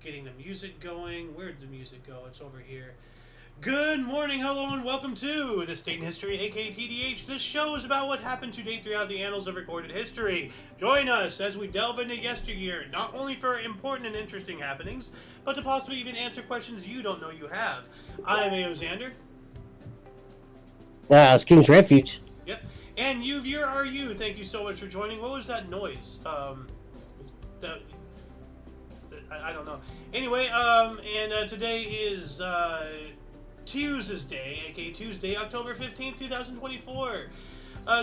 getting the music going. Where'd the music go? It's over here. Good morning, hello, and welcome to This Date in History, aka TDH. This show is about what happened to date throughout the annals of recorded history. Join us as we delve into yesteryear, not only for important and interesting happenings, but to possibly even answer questions you don't know you have. I'm A.O. Xander. It's King's Refuge. Yep. And you, viewer, are you. Thank you so much for joining. What was that noise? I don't know. Anyway, today is Tuesday, aka Tuesday, October 15th, 2024.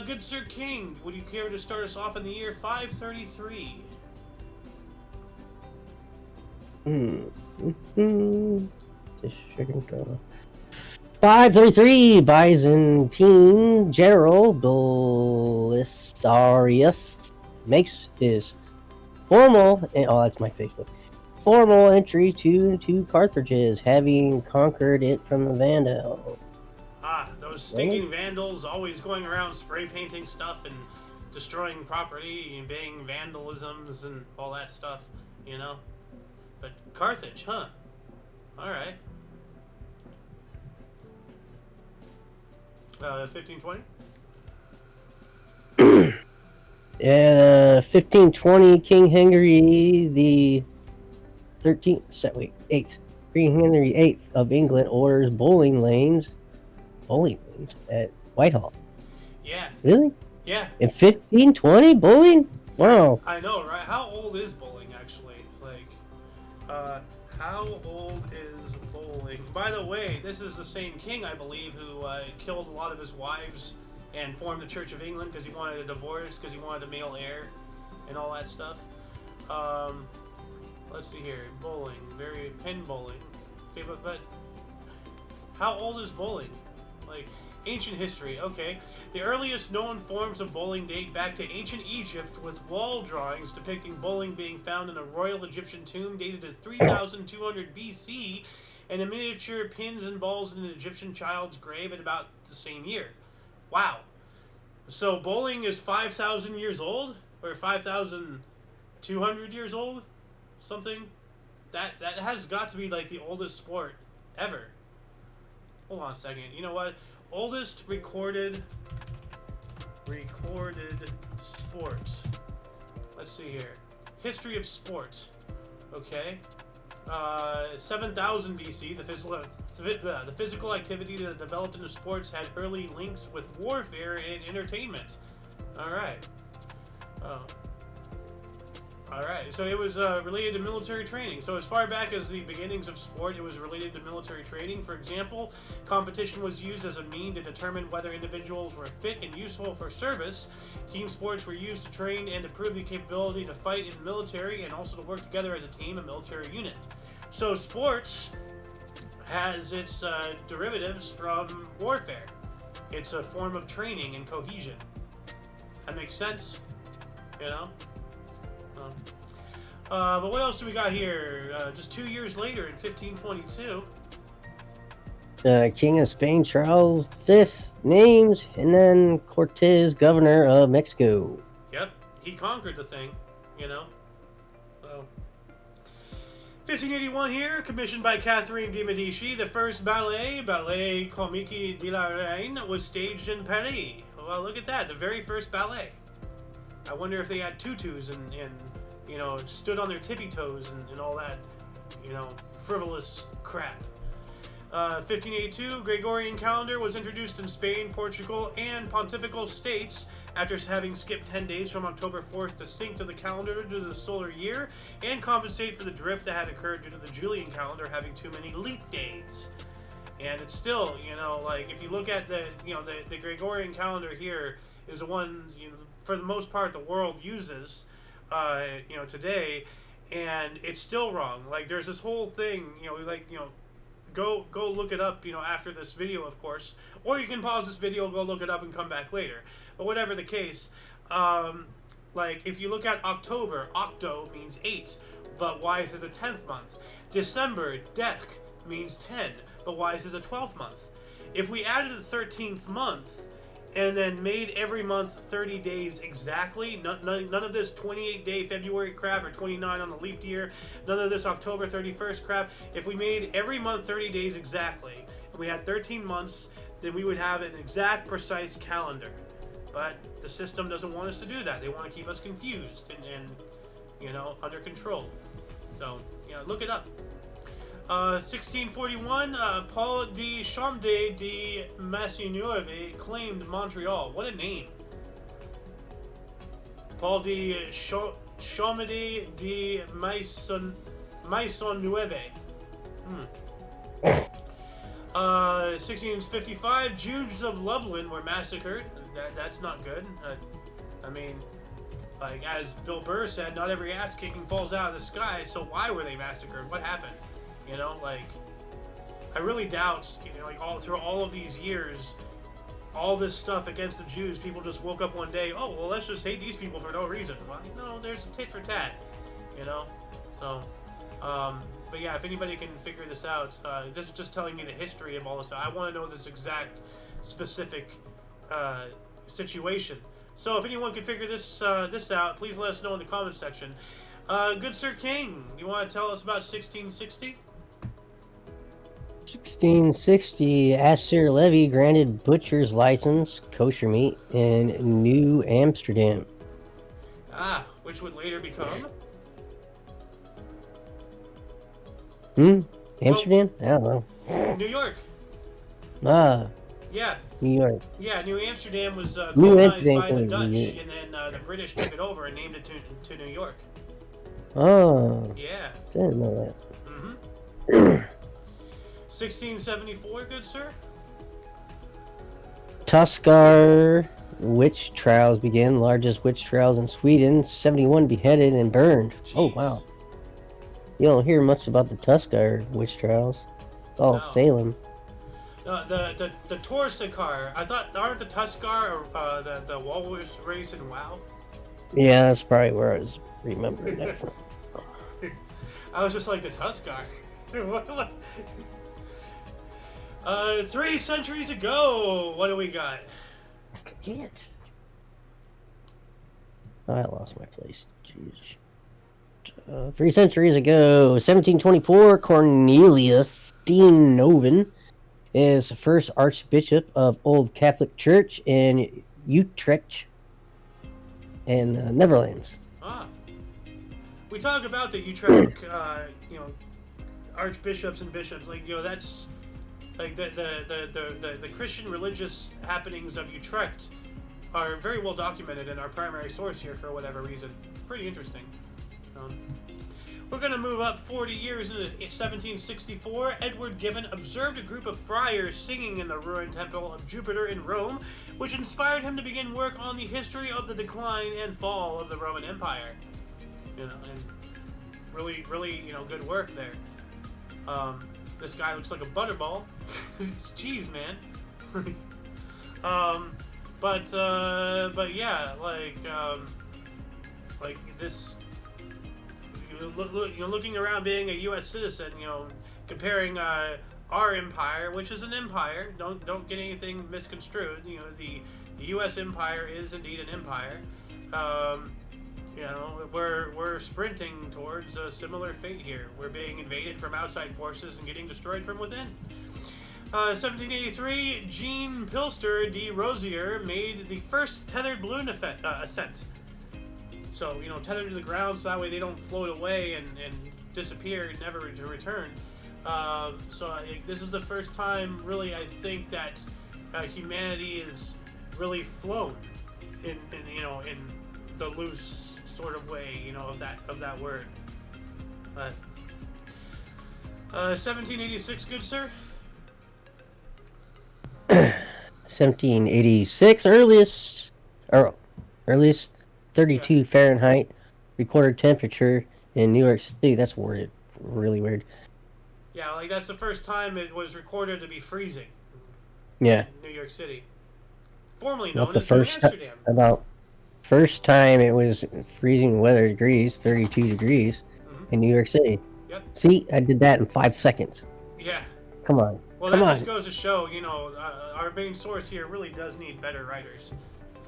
Good Sir King, would you care to start us off in the year 533? Just checking. 533, Byzantine General Belisarius makes his formal, that's my Facebook, formal entry to Carthage, having conquered it from the Vandals. Those stinking Vandals always going around spray painting stuff and destroying property and being vandalisms and all that stuff, you know? But Carthage, huh? Alright. 1520? 1520, King Henry the 8th. King Henry VIII of England orders bowling lanes at Whitehall. Yeah. Really? Yeah. In 1520, bowling? Wow. I know, right? How old is bowling, actually? How old is bowling? By the way, this is the same king, I believe, who killed a lot of his wives and formed the Church of England because he wanted a divorce, because he wanted a male heir, and all that stuff. Let's see here. Bowling. Pin bowling. Okay, but how old is bowling? Ancient history. Okay. The earliest known forms of bowling date back to ancient Egypt, with wall drawings depicting bowling being found in a royal Egyptian tomb dated to 3200 BC, and the miniature pins and balls in an Egyptian child's grave at about the same year. Wow. So bowling is 5,000 years old? Or 5,200 years old? Something? That has got to be the oldest sport ever. Hold on a second. You know what? Oldest recorded sports. Let's see here. History of sports. Okay. 7,000 BC, the physical activity that developed into sports had early links with warfare and entertainment. Alright. Alright, so it was related to military training. So as far back as the beginnings of sport, it was related to military training. For example, competition was used as a mean to determine whether individuals were fit and useful for service. Team sports were used to train and to prove the capability to fight in the military and also to work together as a team, a military unit. So sports has its derivatives from warfare. It's a form of training and cohesion. That makes sense, you know? But what else do we got here? Just 2 years later, in 1522. King of Spain Charles V names Hernan Cortez governor of Mexico. Yep, he conquered the thing, you know. 1581 here, commissioned by Catherine de Medici, the first Ballet Comique de la Reine, was staged in Paris. Well, look at that, the very first ballet. I wonder if they had tutus and stood on their tippy toes and all that, frivolous crap. 1582, Gregorian calendar was introduced in Spain, Portugal, and Pontifical States after having skipped 10 days from October 4th to sync to the calendar due to the solar year and compensate for the drift that had occurred due to the Julian calendar having too many leap days. And it's still, if you look at the Gregorian calendar here is the one, for the most part, the world uses, today, and it's still wrong. There's this whole thing, go look it up, after this video, of course, or you can pause this video, go look it up, and come back later. But whatever the case, if you look at October, octo means 8, but why is it the 10th month? December, dec, means 10, but why is it the 12th month? If we added the 13th month, and then made every month 30 days exactly. None of this 28-day February crap or 29 on the leap year. None of this October 31st crap. If we made every month 30 days exactly, and we had 13 months, then we would have an exact, precise calendar. But the system doesn't want us to do that. They want to keep us confused and under control. So, look it up. 1641, Paul de Chamde de Maisonneuve claimed Montreal. What a name. Paul de Chamde de Maisonneuve. 1655, Jews of Lublin were massacred. That's not good. I mean, like as Bill Burr said, not every ass kicking falls out of the sky. So why were they massacred? What happened? I really doubt, through all of these years, all this stuff against the Jews, people just woke up one day, oh, well, let's just hate these people for no reason. Well, no, there's a tit for tat, So, but yeah, if anybody can figure this out, this is just telling me the history of all this. I want to know this exact, specific situation. So if anyone can figure this out, please let us know in the comments section. Good Sir King, you want to tell us about 1660? 1660, Asser Levy granted butcher's license, kosher meat, in New Amsterdam. Which would later become? Amsterdam? I don't know. New York. Yeah. New York. Yeah, New Amsterdam was colonized by the Dutch, and then the British took it over and named it to New York. Oh. Yeah. Didn't know that. 1674, good sir? Tuskar witch trials begin. Largest witch trials in Sweden. 71 beheaded and burned. Jeez. Oh, wow. You don't hear much about the Tuskar witch trials. It's all Salem. The Torsakar. I thought, aren't the Tuskar the walrus race in WoW? Yeah, that's probably where I was remembering that from. I was just like, the Tuskar. 3 centuries ago, what do we got? I can't. I lost my place. Jeez. 3 centuries ago, 1724, Cornelius Steenhoven is the first Archbishop of Old Catholic Church in Utrecht in the Netherlands. We talk about the Utrecht, archbishops and bishops. That's like the Christian religious happenings of Utrecht are very well documented in our primary source here for whatever reason. Pretty interesting. We're going to move up 40 years into 1764. Edward Gibbon observed a group of friars singing in the ruined temple of Jupiter in Rome, which inspired him to begin work on the history of the decline and fall of the Roman Empire. And really, good work there. This guy looks like a butterball. Jeez, man. But yeah, like this. You're looking around being a U.S. citizen, comparing our empire, which is an empire. Don't get anything misconstrued. The U.S. empire is indeed an empire. We're sprinting towards a similar fate here. We're being invaded from outside forces and getting destroyed from within. 1783, Jean Pilster de Rosier made the first tethered balloon ascent. So, tethered to the ground so that way they don't float away and disappear, never to return. This is the first time, really, I think that humanity is really flown in the loose sort of way, of that word. But 1786, good sir. 1786, earliest 32 Fahrenheit recorded temperature in New York City. That's worded really weird. Yeah, that's the first time it was recorded to be freezing. Yeah. In New York City. Formerly known as New Amsterdam. First time it was freezing weather degrees, 32 degrees in New York City. Yep. See, I did that in 5 seconds. Yeah. Come on. Well, Come that on. just goes to show, our main source here really does need better writers.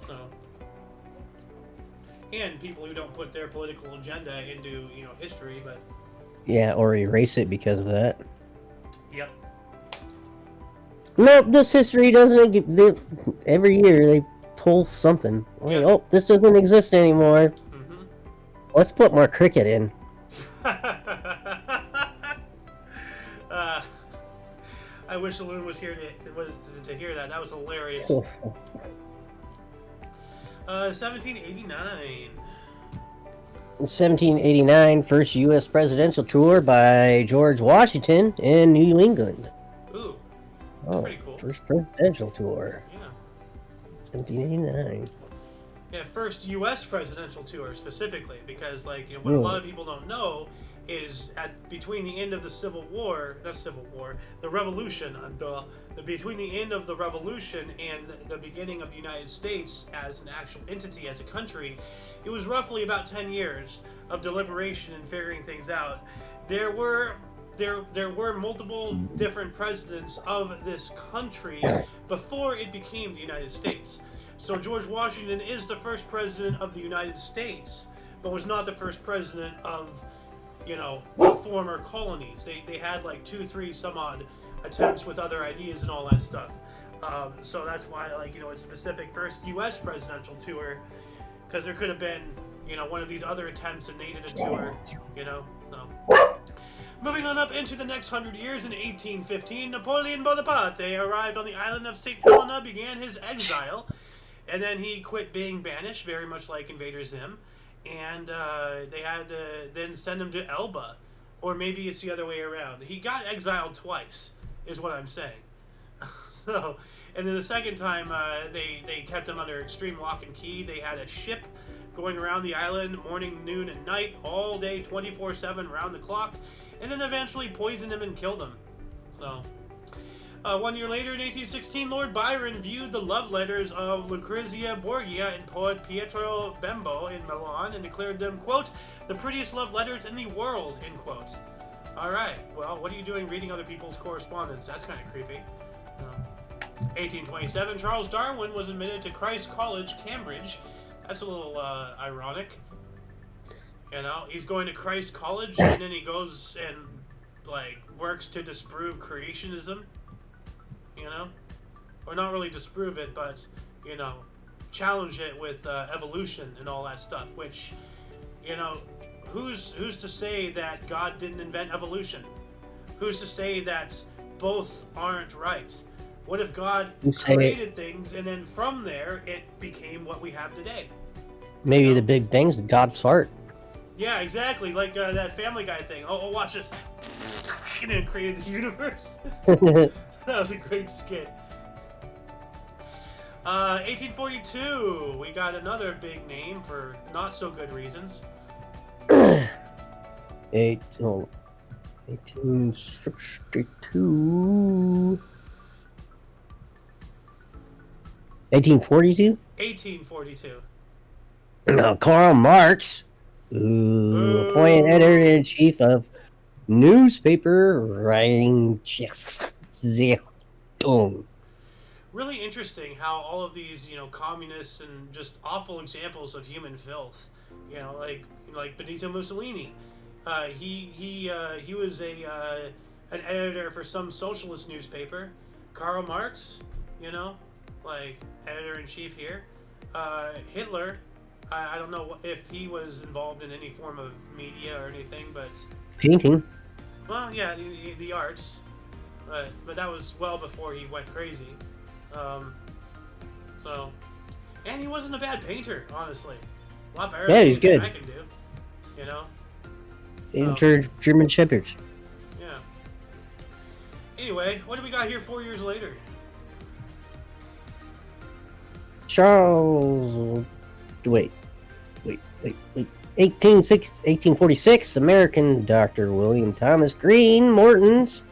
So, and people who don't put their political agenda into, history, but... Yeah, or erase it because of that. Yep. Nope, this history doesn't get... Every year they pull something. Like, Yeah. oh, this doesn't exist anymore. Mm-hmm. Let's put more cricket in. I wish Saloon was here to hear that. That was hilarious. 1789. 1789, first U.S. presidential tour by George Washington in New England. Ooh, that's pretty cool. First presidential tour. Yeah. 1789. Yeah, first U.S. presidential tour specifically, because what a lot of people don't know is between the end of the the Revolution, between the end of the Revolution and the beginning of the United States as an actual entity, as a country, it was roughly about 10 years of deliberation and figuring things out. There were multiple different presidents of this country before it became the United States. So George Washington is the first president of the United States, but was not the first president of, the former colonies. They had 2, 3 some odd attempts with other ideas and all that stuff. So that's why, it's specific first U.S. presidential tour, because there could have been, one of these other attempts and needed a tour, so. Moving on up into the next 100 years, in 1815, Napoleon Bonaparte arrived on the island of St. Helena, began his exile, and then he quit being banished, very much like Invader Zim, and they had to then send him to Elba, or maybe it's the other way around. He got exiled twice, is what I'm saying. So, and then the second time, they kept him under extreme lock and key. They had a ship going around the island morning, noon, and night, all day, 24/7, round the clock, and then eventually poisoned him and killed him. So, 1 year later, in 1816, Lord Byron viewed the love letters of Lucrezia Borgia and poet Pietro Bembo in Milan and declared them, quote, the prettiest love letters in the world, end quote. All right, well, what are you doing reading other people's correspondence? That's kind of creepy. 1827, Charles Darwin was admitted to Christ College, Cambridge. That's a little ironic. He's going to Christ College, and then he goes and, works to disprove creationism. Or not really disprove it, but, challenge it with evolution and all that stuff, which, who's to say that God didn't invent evolution? Who's to say that both aren't right? What if God created things, and then from there, it became what we have today? Maybe the Big Bang's God's fart. Yeah, exactly, like that Family Guy thing. Oh, watch this. And it created the universe. That was a great skit. 1842, we got another big name for not so good reasons. 1862. 1842? 1842. Karl Marx, appointed editor-in-chief of newspaper writing. Really interesting how all of these, communists and just awful examples of human filth, like Benito Mussolini. He was an editor for some socialist newspaper. Karl Marx, editor-in-chief here. Hitler, I don't know if he was involved in any form of media or anything, but... Painting. Well, yeah, the arts. But that was well before he went crazy. And he wasn't a bad painter, honestly. A lot better he's good. I can do, German Shepherds. Yeah. Anyway, what do we got here 4 years later? Charles... Wait. 1846, American Dr. William Thomas Green Morton's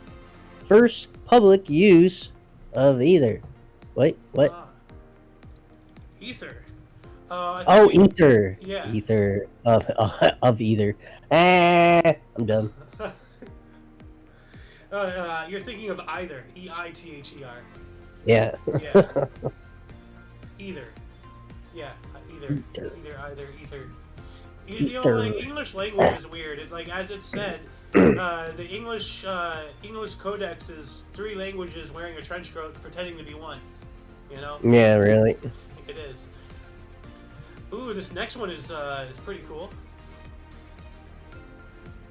first public use of either. Wait, what? Ether. Ether. Yeah. Ether of either. I'm done. You're thinking of either. E-I-T-H-E-R. Yeah. Yeah. Either. Yeah. Either. Ether. Either. You know, like, English language is weird. It's like, as it said, the English codex is 3 languages wearing a trench coat pretending to be one. You know? Yeah, really. I think it is. Ooh, this next one is pretty cool.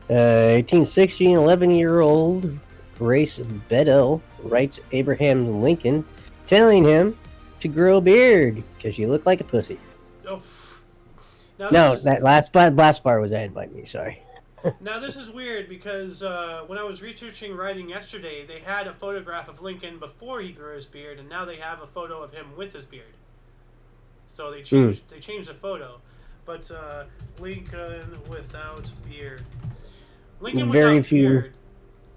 1860, 11-year-old Grace Bedell writes Abraham Lincoln, telling him to grow a beard because you look like a pussy. Oh. No, that last part was added by me. Sorry. Now this is weird because when I was researching writing yesterday, they had a photograph of Lincoln before he grew his beard, and now they have a photo of him with his beard. So they changed the photo, but Lincoln without beard. Lincoln without beard.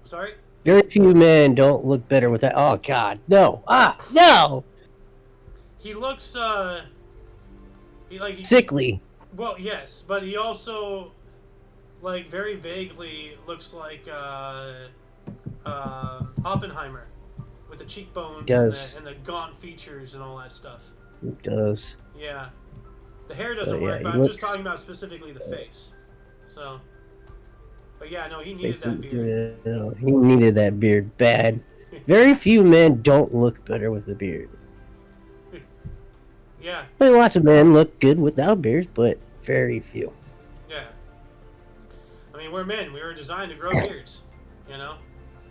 Sorry. Very few men don't look better with that. Oh God, no! No! He looks sickly. Well, yes, but he also, like, very vaguely looks like Oppenheimer, with the cheekbones and the gaunt features and all that stuff. It does. Yeah, the hair doesn't work, but I'm just talking about specifically the face. So, but yeah, no, he needed that beard. He needed that beard bad. Very few men don't look better with a beard. Yeah. I mean, lots of men look good without beards, but very few. Yeah. I mean, we're men. We were designed to grow beards, you know?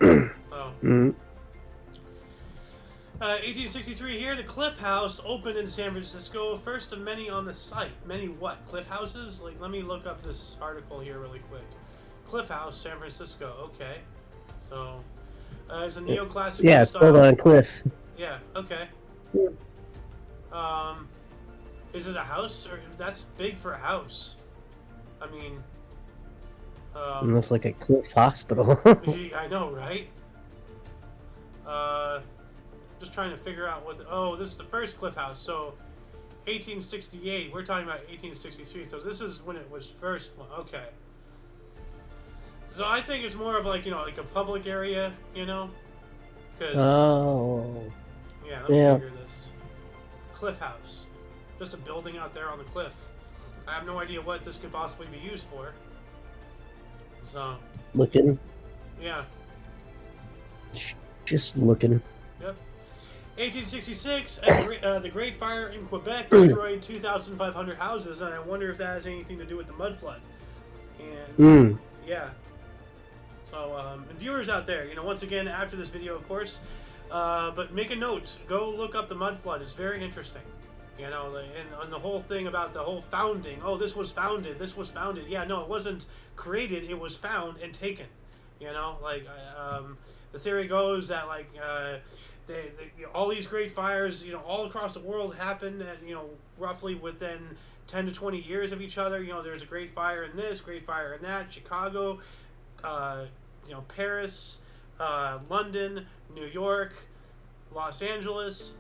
So. 1863 here, the Cliff House opened in San Francisco, first of many on the site. Many what? Cliff houses? Like, let me look up this article here really quick. Cliff House, San Francisco. Okay. So, it's a neoclassical style. It's built on a cliff. Yeah, okay. Is it a house? Or that's big for a house. I mean, looks like a cliff hospital. I know, right? Just trying to figure out what. This is the first Cliff House. So, 1868. We're talking about 1863. So this is when it was first. Okay. So I think it's more of like, like a public area, Cause, yeah. Let me figure this. Cliff House. Just a building out there on the cliff. I have no idea what this could possibly be used for. So. Looking. Yeah. Just looking. Yep. 1866, the Great Fire in Quebec destroyed 2,500 houses, and I wonder if that has anything to do with the mud flood. And yeah. So, and viewers out there, once again, after this video, of course, but make a note. Go look up the mud flood. It's very interesting. And the whole thing about the whole founding. Oh, this was founded. This was founded. Yeah, no, it wasn't created. It was found and taken. The theory goes that all these great fires, all across the world happened at, roughly within 10 to 20 years of each other. There's a great fire in this, great fire in that, Chicago, Paris, London, New York, Los Angeles,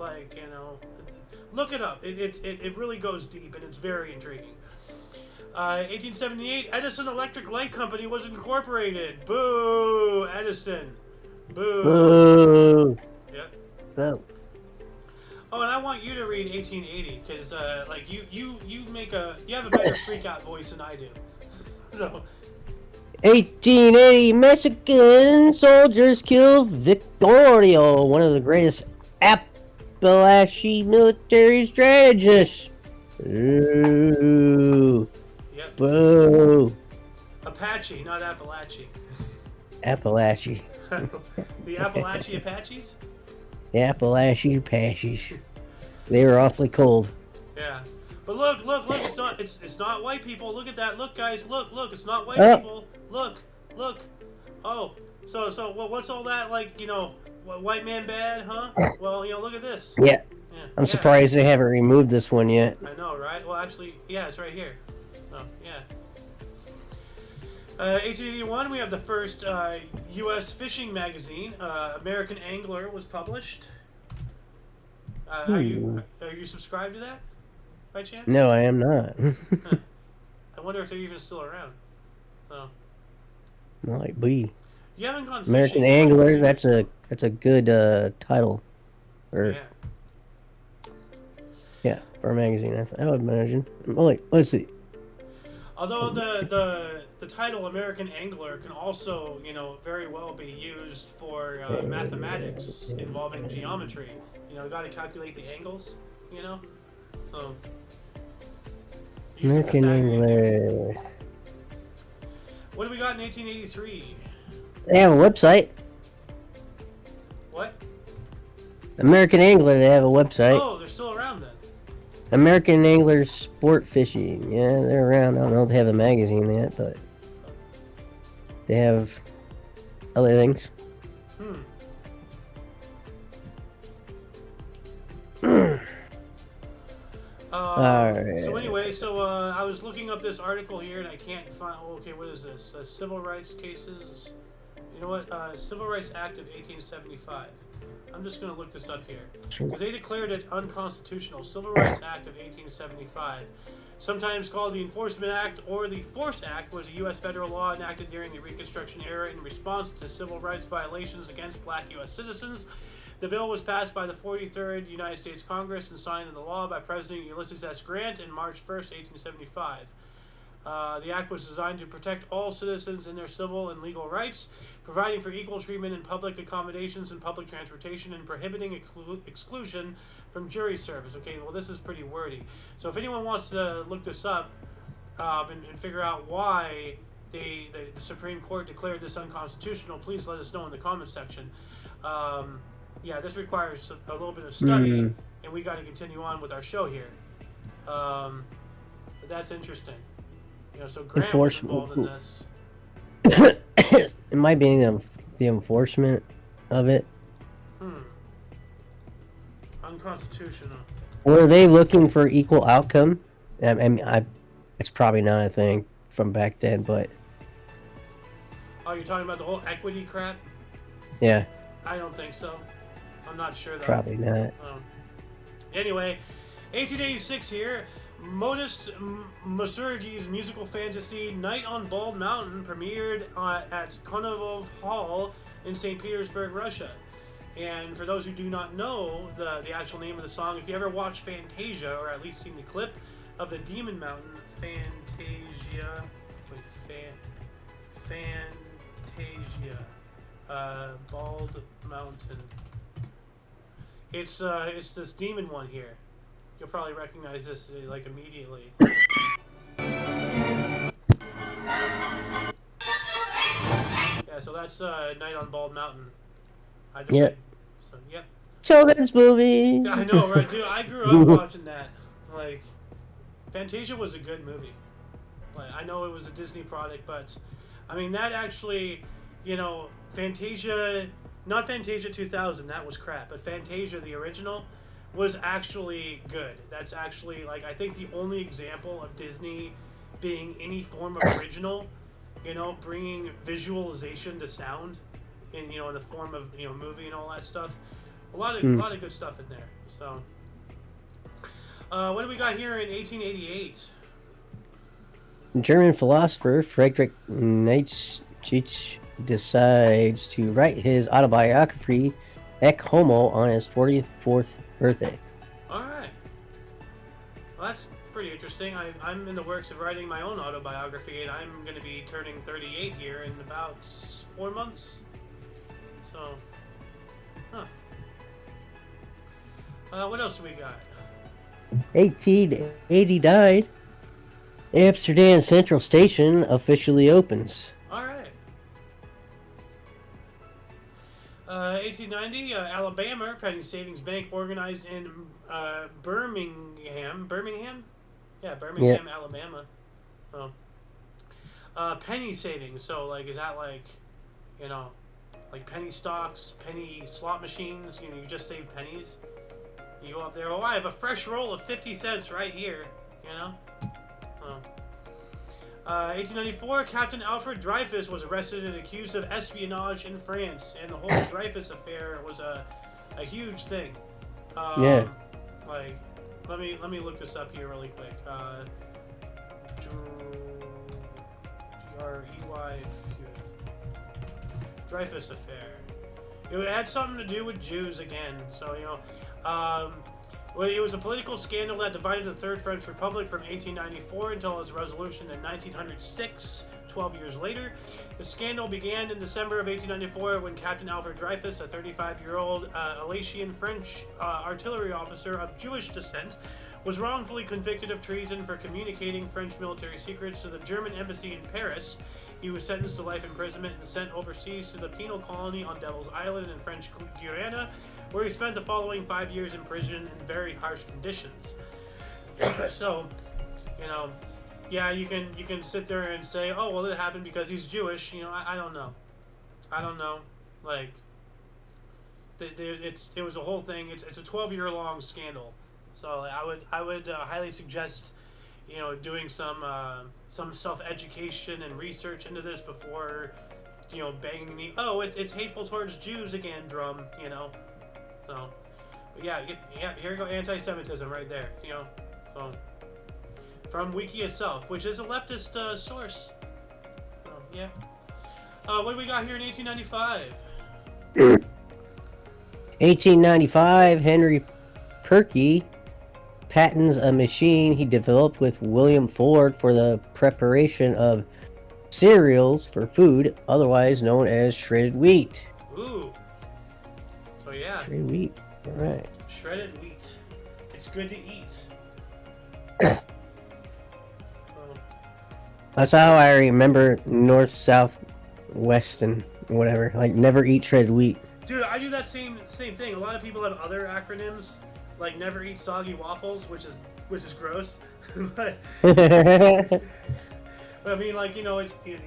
look it up. It really goes deep, and it's very intriguing. 1878, Edison Electric Light Company was incorporated. Boo, Edison. Boo. Boo. Yep. Boo. Oh, and I want you to read 1880 because, you have a better freak out voice than I do. So. 1880, Mexican soldiers kill Victorio, one of the greatest Appalachian military strategists. Ooh. Yep. Boo. Apache, not Appalachie. Appalachie. The Appalachie Apaches? The Appalachie Apaches. They were awfully cold. Yeah. But look, it's not white people. Look at that. Look, guys, look, it's not white people. Look. Oh, so what's all that, white man bad, huh? Well, look at this. Yeah. I'm surprised they haven't removed this one yet. I know, right? Well, actually, yeah, it's right here. Oh, yeah. 1881, we have the first U.S. fishing magazine, American Angler, was published. Are you subscribed to that, by chance? No, I am not. I wonder if they're even still around. Oh. Might be. You haven't gone American fishing. Angler. That's a good title. Or Yeah. yeah, for a magazine. I would imagine. Oh, wait, let's see. Although the title American Angler can also, very well be used for mathematics involving geometry. Got to calculate the angles. So. Use a American Pythagorean theorem. Angler. What do we got in 1883? They have a website. What? American Angler. They have a website. Oh, they're still around then. American Angler Sport Fishing. Yeah, they're around. I don't know if they have a magazine yet, but they have other things. Alright. So anyway, I was looking up this article here and I can't find. Okay, what is this? Civil rights cases. You know what? Civil Rights Act of 1875. I'm just going to look this up here because they declared it unconstitutional. Civil Rights Act of 1875, sometimes called the Enforcement Act or the Force Act, was a U.S. federal law enacted during the Reconstruction era in response to civil rights violations against black U.S. citizens. The bill was passed by the 43rd United States Congress and signed into law by President Ulysses S. Grant on March 1st, 1875. The act was designed to protect all citizens in their civil and legal rights, providing for equal treatment in public accommodations and public transportation, and prohibiting exclusion from jury service. Okay, well, this is pretty wordy. So if anyone wants to look this up and figure out why the Supreme Court declared this unconstitutional, please let us know in the comments section. Yeah, this requires a little bit of study, and we got to continue on with our show here. But that's interesting. So Grant was involved in this. It might be the enforcement of it. Unconstitutional. Were they looking for equal outcome? I mean, it's probably not a thing from back then, but. Oh, you're talking about the whole equity crap? Yeah. I don't think so. I'm not sure though. Probably not. Anyway, 1886 here. Modest Mussorgsky's musical fantasy Night on Bald Mountain premiered at Konovalov Hall in St. Petersburg, Russia. And for those who do not know the actual name of the song, if you ever watched Fantasia, or at least seen the clip of the Demon Mountain, Fantasia, Bald Mountain. It's this demon one here. You'll probably recognize this like immediately. Yeah, so that's Night on Bald Mountain. Yep. So yep. Children's movie. Yeah, I know, right, dude? I grew up watching that. Like, Fantasia was a good movie. Like, I know it was a Disney product, but I mean that actually, Fantasia, not Fantasia 2000, that was crap, but Fantasia the original was actually good. That's actually, like, I think the only example of Disney being any form of original, bringing visualization to sound in the form of movie and all that stuff. A lot of good stuff in there. So what do we got here in 1888? German philosopher Friedrich Nietzsche decides to write his autobiography Ec Homo on his 44th birthday. Alright. Well, that's pretty interesting. I'm in the works of writing my own autobiography, and I'm going to be turning 38 here in about 4 months. So, what else do we got? 1889, Amsterdam Central Station officially opens. Alright. 1890, Alabama Penny Savings Bank organized in Birmingham. Yeah, Birmingham, yeah. Alabama. Oh. Penny savings. So, like, is that like, like penny stocks, penny slot machines? You just save pennies. You go up there. Oh, I have a fresh roll of 50 cents right here. Oh. 1894, Captain Alfred Dreyfus was arrested and accused of espionage in France, and the whole Dreyfus affair was a huge thing. Yeah. Like, let me look this up here really quick. Drey. Dreyfus affair. It had something to do with Jews again. So, well, it was a political scandal that divided the Third French Republic from 1894 until its resolution in 1906, 12 years later. The scandal began in December of 1894 when Captain Alfred Dreyfus, a 35-year-old Alsatian French artillery officer of Jewish descent, was wrongfully convicted of treason for communicating French military secrets to the German embassy in Paris. He was sentenced to life imprisonment and sent overseas to the penal colony on Devil's Island in French Guiana, where he spent the following 5 years in prison in very harsh conditions. So, yeah, you can sit there and say, oh, well, it happened because he's Jewish. I don't know. Like, it was a whole thing. It's a 12-year-long scandal. So I would highly suggest, doing some self-education and research into this before, banging the it's hateful towards Jews again drum. So yeah, here you go, anti-Semitism right there. So from Wiki itself, which is a leftist source. So, yeah. What do we got here in 1895? 1895, Henry Perky patents a machine he developed with William Ford for the preparation of cereals for food, otherwise known as shredded wheat. Ooh. So yeah. Shredded wheat. All right. Shredded wheat. It's good to eat. That's how I remember north, south, west, and whatever. Like, never eat shredded wheat. Dude, I do that same thing. A lot of people have other acronyms, like never eat soggy waffles, which is gross. But I mean, like, it's you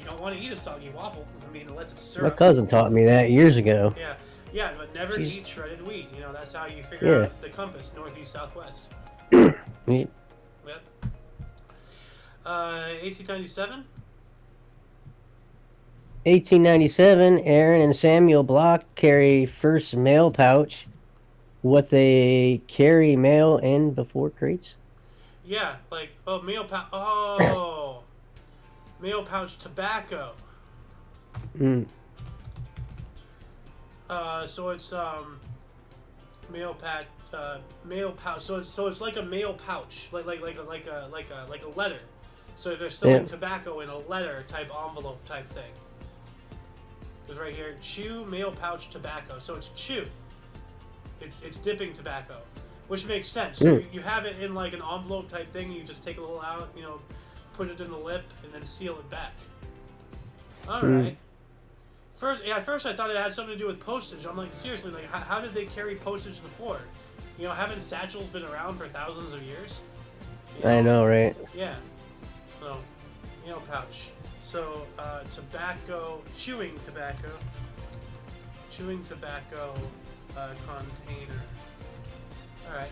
don't want to eat a soggy waffle. I mean, unless it's syrup. My cousin taught me that years ago. Yeah, but never eat shredded wheat. That's how you figure out the compass, northeast, southwest. Yep. 1897. 1897, Aaron and Samuel Block carry first mail pouch. What they carry mail in before crates? Yeah, like, mail pouch. Mail pouch tobacco. So it's mail pouch. So it's like a mail pouch, like a letter. So they're selling tobacco in a letter type envelope type thing. Because right here, chew mail pouch tobacco. So it's chew. It's dipping tobacco, which makes sense. So you have it in like an envelope type thing. You just take a little out, put it in the lip, and then seal it back. All right. At first I thought it had something to do with postage. I'm like, seriously, like how did they carry postage before? Haven't satchels been around for thousands of years? I know, right? Yeah. So, mail pouch. So, tobacco, chewing tobacco container. Alright.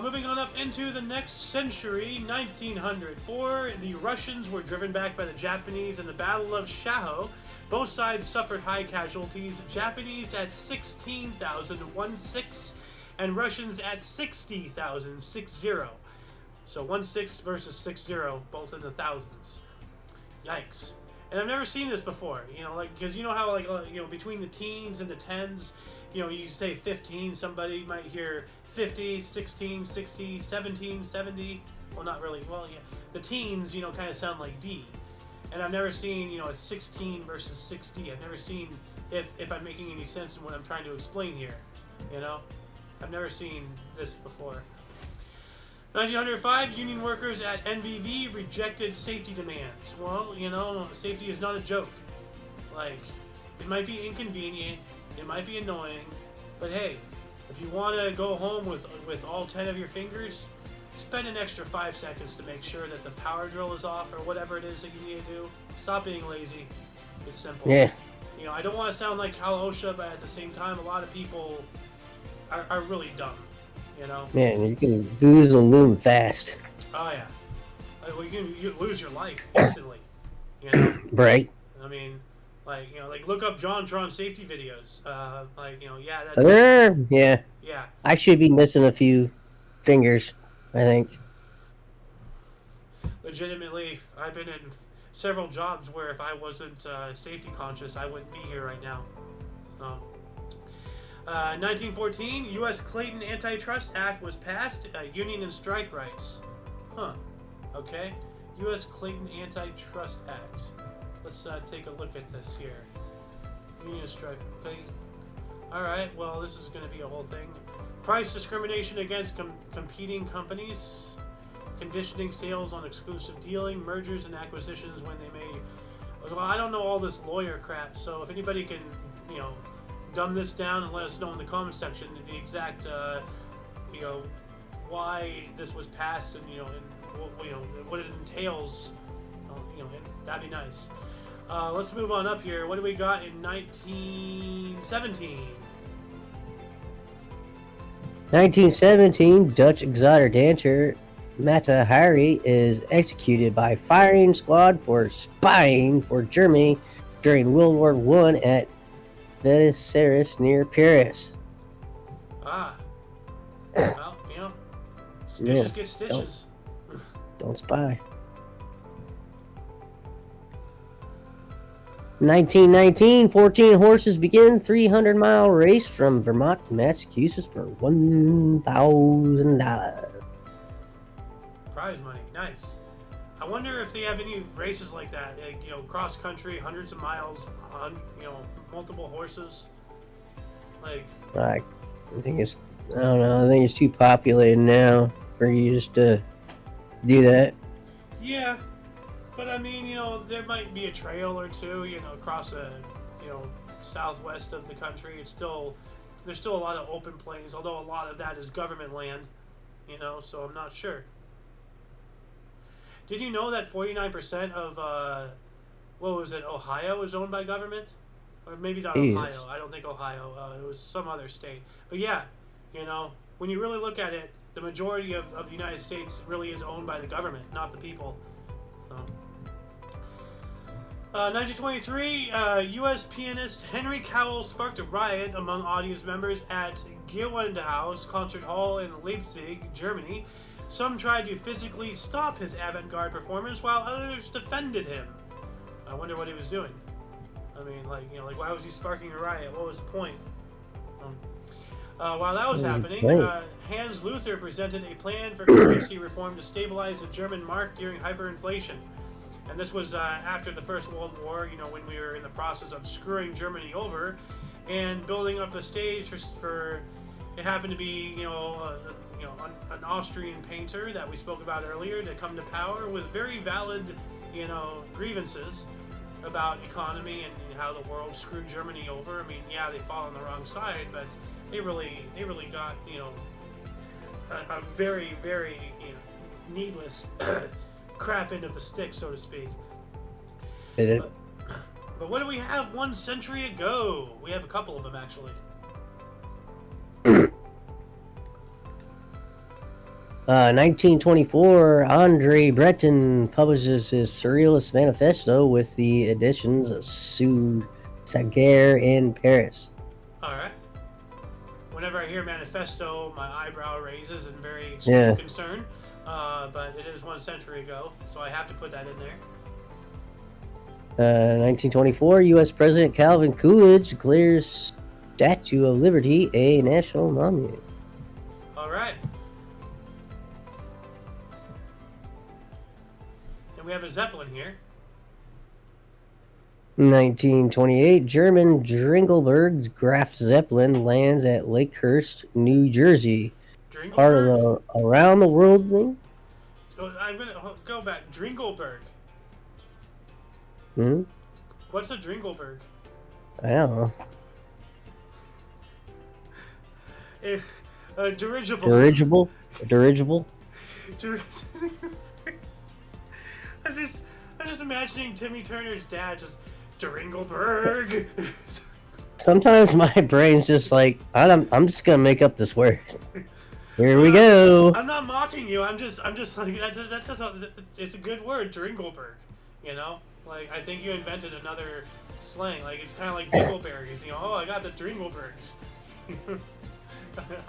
Moving on up into the next century, 1904, the Russians were driven back by the Japanese in the Battle of Shaho. Both sides suffered high casualties, Japanese at 16,016 and Russians at 60,000, 60. So 16 versus 60, both in the thousands. Yikes. And I've never seen this before, because how, between the teens and the tens, you say 15, somebody might hear 50, 16, 60, 17, 70. Well, not really. Well, yeah. The teens, kind of sound like D. And I've never seen, a 16 versus 60. I've never seen if I'm making any sense in what I'm trying to explain here. I've never seen this before. 1905, union workers at NPVG rejected safety demands. Well, safety is not a joke. Like, it might be inconvenient, it might be annoying, but hey, if you want to go home with all 10 of your fingers, spend an extra 5 seconds to make sure that the power drill is off or whatever it is that you need to do. Stop being lazy. It's simple. Yeah. I don't want to sound like Hal OSHA, but at the same time, a lot of people are really dumb. Man, you can lose a loom fast. Oh yeah. Well, you lose your life instantly. Right. I mean, like look up JonTron safety videos. That's. Yeah. Yeah. I should be missing a few fingers, I think. Legitimately, I've been in several jobs where if I wasn't safety conscious, I wouldn't be here right now. So, 1914, U.S. Clayton Antitrust Act was passed. Union and strike rights. Huh. Okay. U.S. Clayton Antitrust Act. Let's take a look at this here. Union strike. Okay. All right. Well, this is going to be a whole thing. Price discrimination against competing companies. Conditioning sales on exclusive dealing. Mergers and acquisitions when they may. Well, I don't know all this lawyer crap. So if anybody can, dumb this down and let us know in the comments section the exact, why this was passed and what it entails. That'd be nice. Let's move on up here. What do we got in 1917? 1917, Dutch exotic dancer Mata Hari is executed by firing squad for spying for Germany during World War I at Versailles near Paris. Well, stitches get stitches. Don't spy. 1919, 14 horses begin 300-mile race from Vermont to Massachusetts for $1,000. Prize money, nice. I wonder if they have any races like that, cross country, hundreds of miles, multiple horses. I think it's, I don't know, I think it's too populated now for you just to do that. Yeah, but I mean, there might be a trail or two, across southwest of the country. There's still a lot of open plains, although a lot of that is government land, so I'm not sure. Did you know that 49% of, Ohio is owned by government? Or maybe not Ohio. I don't think Ohio. It was some other state. But yeah, when you really look at it, the majority of the United States really is owned by the government, not the people. So. 1923, U.S. pianist Henry Cowell sparked a riot among audience members at Gewandhaus Concert Hall in Leipzig, Germany. Some tried to physically stop his avant-garde performance, while others defended him. I wonder what he was doing. I mean, why was he sparking a riot? What was the point? While that was happening, Hans Luther presented a plan for currency reform to stabilize the German mark during hyperinflation. And this was after the First World War, when we were in the process of screwing Germany over and building up a stage for it happened to be, an Austrian painter that we spoke about earlier to come to power with very valid, grievances about economy and how the world screwed Germany over. I mean, yeah, they fought on the wrong side, but they really got, a very, very, needless crap end of the stick, so to speak. But what do we have 1 century ago? We have a couple of them, actually. 1924, Andre Breton publishes his Surrealist Manifesto with the editions of Sue Saguerre in Paris. Alright. Whenever I hear manifesto, my eyebrow raises in very extreme concern. But it is 1 century ago, so I have to put that in there. 1924, U.S. President Calvin Coolidge declares Statue of Liberty a national monument. Alright. We have a Zeppelin here. 1928, German Dringelberg Graf Zeppelin lands at Lakehurst, New Jersey. Part of the around the world thing. I'm gonna go back. Dringelberg. What's a Dringelberg? I don't know. Dirigible. Dirigible. I'm just imagining Timmy Turner's dad just Dringelberg. Sometimes my brain's just like, I'm just gonna make up this word. Here we go. I'm not mocking you. I'm just like it's a good word, Dringelberg. I think you invented another slang. It's kind of like dingleberries. Oh, I got the Dringelbergs. I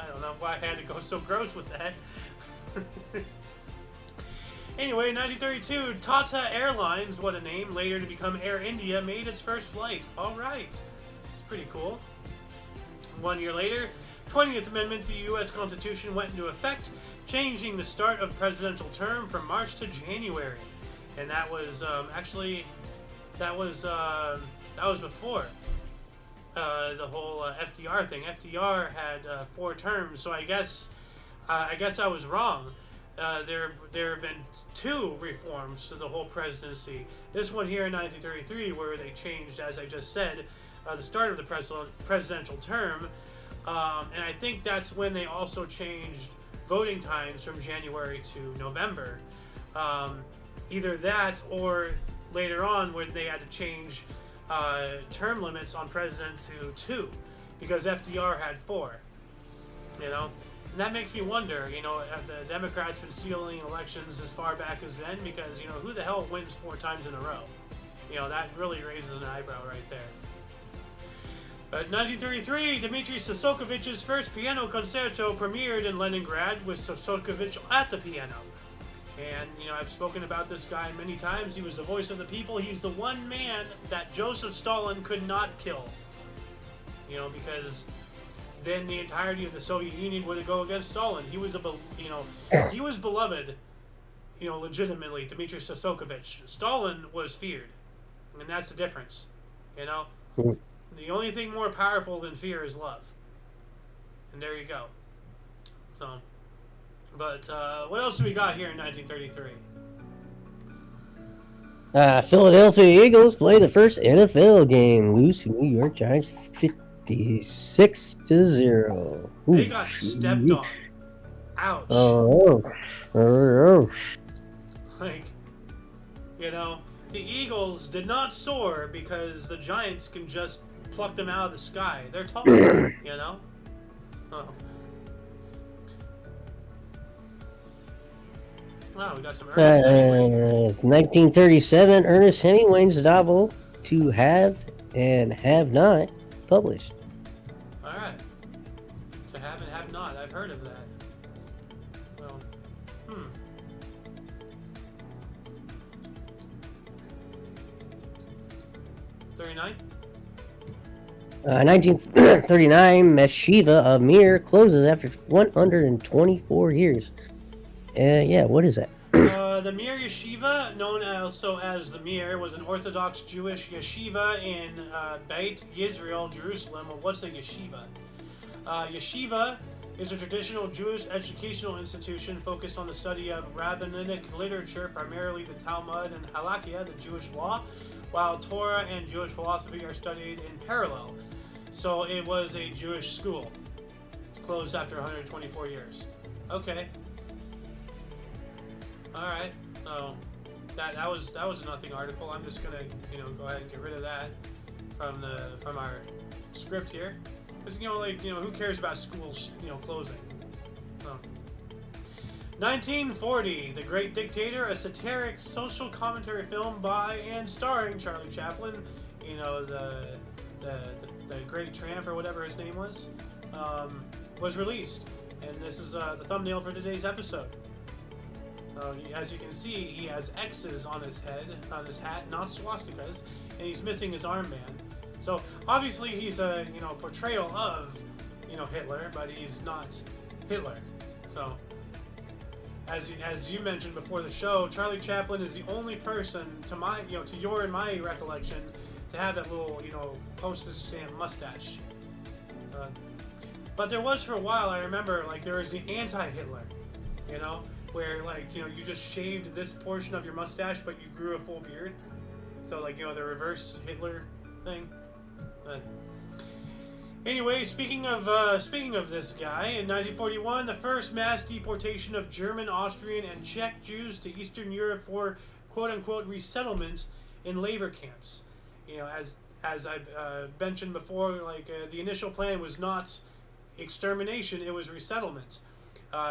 don't know why I had to go so gross with that. Anyway, in 1932, Tata Airlines, what a name, later to become Air India, made its first flight. All right. Pretty cool. 1 year later, 20th Amendment to the U.S. Constitution went into effect, changing the start of presidential term from March to January. And that was that was before the whole FDR thing. FDR had 4 terms, so I guess I was wrong. There have been 2 reforms to the whole presidency. This one here in 1933, where they changed, as I just said, the start of the presidential term, and I think that's when they also changed voting times from January to November. Either that, or later on when they had to change term limits on president to 2, because FDR had 4. You know. And that makes me wonder, you know, have the Democrats been stealing elections as far back as then? Because, you know, who the hell wins 4 times in a row? You know, that really raises an eyebrow right there. But 1933, Dmitri Shostakovich's first piano concerto premiered in Leningrad with Shostakovich at the piano. And, you know, I've spoken about this guy many times. He was the voice of the people. He's the one man that Joseph Stalin could not kill. You know, because then the entirety of the Soviet Union would go against Stalin. He was he was beloved, you know, legitimately, Dmitri Shostakovich. Stalin was feared, and that's the difference, you know. The only thing more powerful than fear is love, and there you go. So, but what else do we got here in 1933? Philadelphia Eagles play the first NFL game, lose to New York Giants 56-0. They got stepped on. Ouch. Oh. Like, you know, the Eagles did not soar because the Giants can just pluck them out of the sky. They're taller, you know? Oh. Wow, we got some Ernest Hemingway. 1937, Ernest Hemingway's novel To Have and Have Not published. Alright. To Have and Have Not. I've heard of that. Well, 39? 1939, Meshiva Amir closes after 124 years. Yeah, what is that? The Mir Yeshiva, known also as the Mir, was an Orthodox Jewish yeshiva in Beit Yisrael, Jerusalem. Well, what's a yeshiva? Yeshiva is a traditional Jewish educational institution focused on the study of rabbinic literature, primarily the Talmud and Halakha, the Jewish law, while Torah and Jewish philosophy are studied in parallel. So it was a Jewish school. Closed after 124 years. Okay. All right. So that was a nothing article. I'm just gonna go ahead and get rid of that from our script here, because who cares about schools closing? So. 1940, The Great Dictator, a satiric social commentary film by and starring Charlie Chaplin. The Great Tramp, or whatever his name was released, and this is the thumbnail for today's episode. As you can see, he has X's on his head, on his hat, not swastikas, and he's missing his armband. So obviously he's a portrayal of Hitler, but he's not Hitler. So as you mentioned before the show, Charlie Chaplin is the only person to your and my recollection to have that little postage stamp mustache. But there was, for a while, I remember, there was the anti-Hitler, where you just shaved this portion of your mustache, but you grew a full beard. So the reverse Hitler thing. Anyway, speaking of this guy, in 1941, the first mass deportation of German, Austrian, and Czech Jews to Eastern Europe for quote-unquote resettlement in labor camps. As I've mentioned before, the initial plan was not extermination; it was resettlement.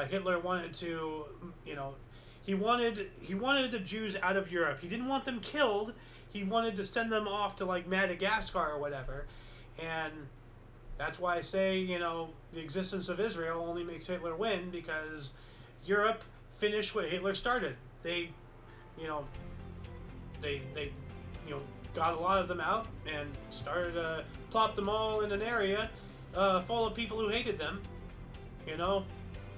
Hitler wanted to, he wanted the Jews out of Europe. He didn't want them killed. He wanted to send them off to Madagascar or whatever, and that's why I say the existence of Israel only makes Hitler win, because Europe finished what Hitler started. they, you know, they got a lot of them out and started to plop them all in an area full of people who hated them,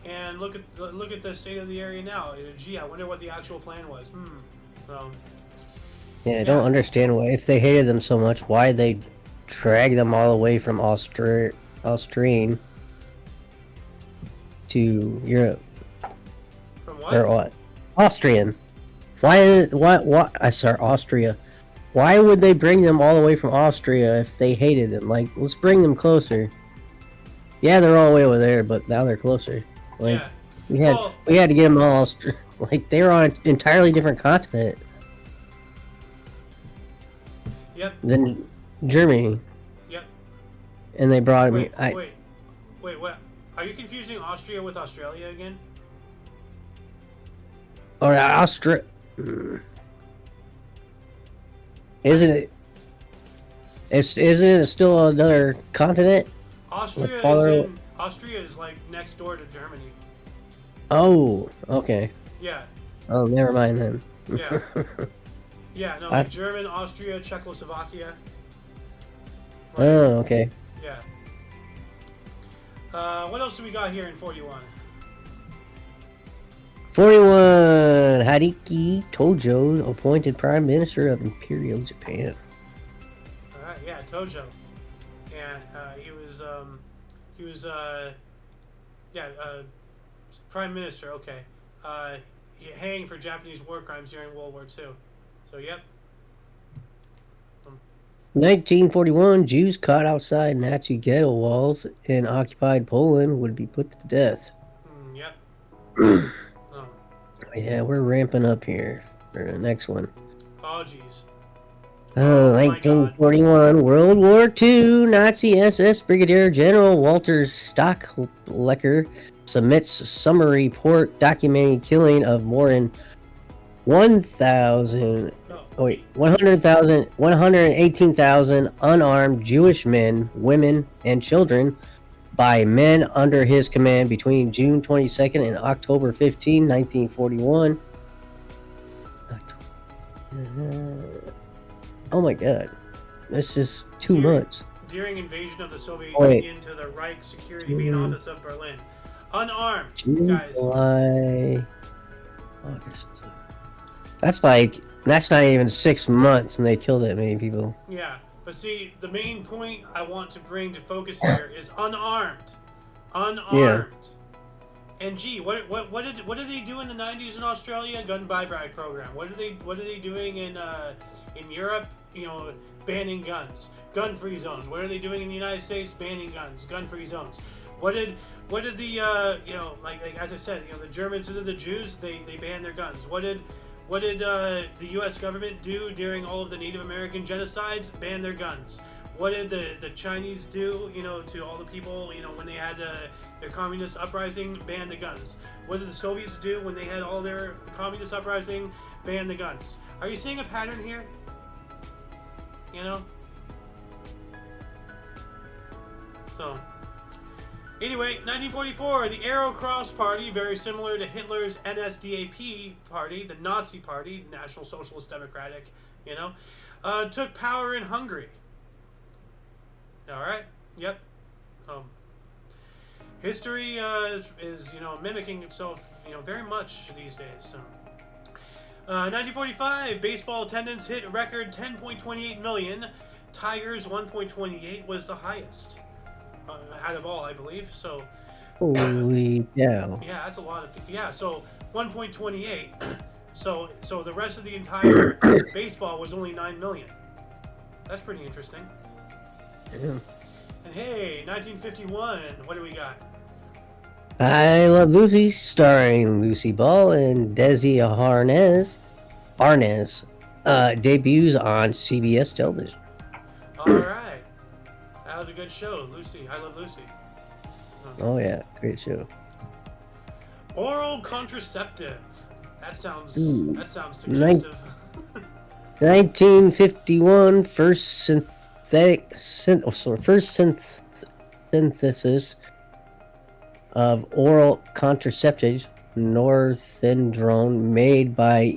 and look at the state of the area now. Gee, I wonder what the actual plan was. So, yeah, I don't understand why, if they hated them so much, why they drag them all the way from Austrian to Europe. From what? Or what? Austrian. Why? I sorry, Austria. Why would they bring them all the way from Austria if they hated them? Like, let's bring them closer. Yeah, they're all the way over there, but now they're closer. Like, yeah. we had to get them all. Like, they were on an entirely different continent. Yep. Than Germany. Yep. And they brought them. Wait, what? Are you confusing Austria with Australia again? Or Isn't it? Isn't it still another continent? Austria is like next door to Germany. Oh, okay. Yeah. Oh, never mind then. Yeah. Yeah, no, like German, Austria, Czechoslovakia. Right. Oh, okay. Yeah. What else do we got here in 41? 41. Hideki Tojo appointed Prime Minister of Imperial Japan. All right, yeah, Tojo, and he was Prime Minister. Okay, he hanged for Japanese war crimes during World War II. So yep. 1941, Jews caught outside Nazi ghetto walls in occupied Poland would be put to death. Yep. Yeah, we're ramping up here for the next one. Oh, jeez. 1941, World War II, Nazi SS Brigadier General Walter Stocklecker submits summary report documenting killing of more than 118,000 unarmed Jewish men, women, and children by men under his command between June 22nd and October 15, 1941. Oh my god. That's just 2 months. During invasion of the Soviet Union to the Reich Security Main Office of Berlin. Unarmed, guys. July, August. That's not even 6 months and they killed that many people. Yeah. But see, the main point I want to bring to focus here is unarmed. Unarmed. Yeah. And gee, what did they do in the 90s in Australia? Gun buyback program. What are they doing in Europe? Banning guns, gun-free zones. What are they doing in the United States? Banning guns, gun-free zones. What did the like as I said, the Germans and the Jews, they banned their guns. What did the U.S. government do during all of the Native American genocides? Ban their guns. What did the Chinese do, to all the people, when they had their communist uprising? Ban the guns. What did the Soviets do when they had all their communist uprising? Ban the guns. Are you seeing a pattern here? So, anyway, 1944, the Arrow Cross Party, very similar to Hitler's NSDAP party, the Nazi Party, National Socialist Democratic, took power in Hungary. All right. Yep. History is mimicking itself very much these days. So, 1945, baseball attendance hit a record 10.28 million. Tigers 1.28 was the highest out of all, I believe. So, holy cow! Yeah, that's a lot of people. Yeah, so 1.28. So the rest of the entire baseball was only 9 million. That's pretty interesting. Yeah. And hey, 1951, what do we got? I Love Lucy, starring Lucy Ball and Desi Arnaz, debuts on CBS television. All right, that was a good show, Lucy. I Love Lucy. Oh yeah, great show. Oral contraceptive. That sounds suggestive. 1951, first synthesis of oral contraceptives Northendrone made by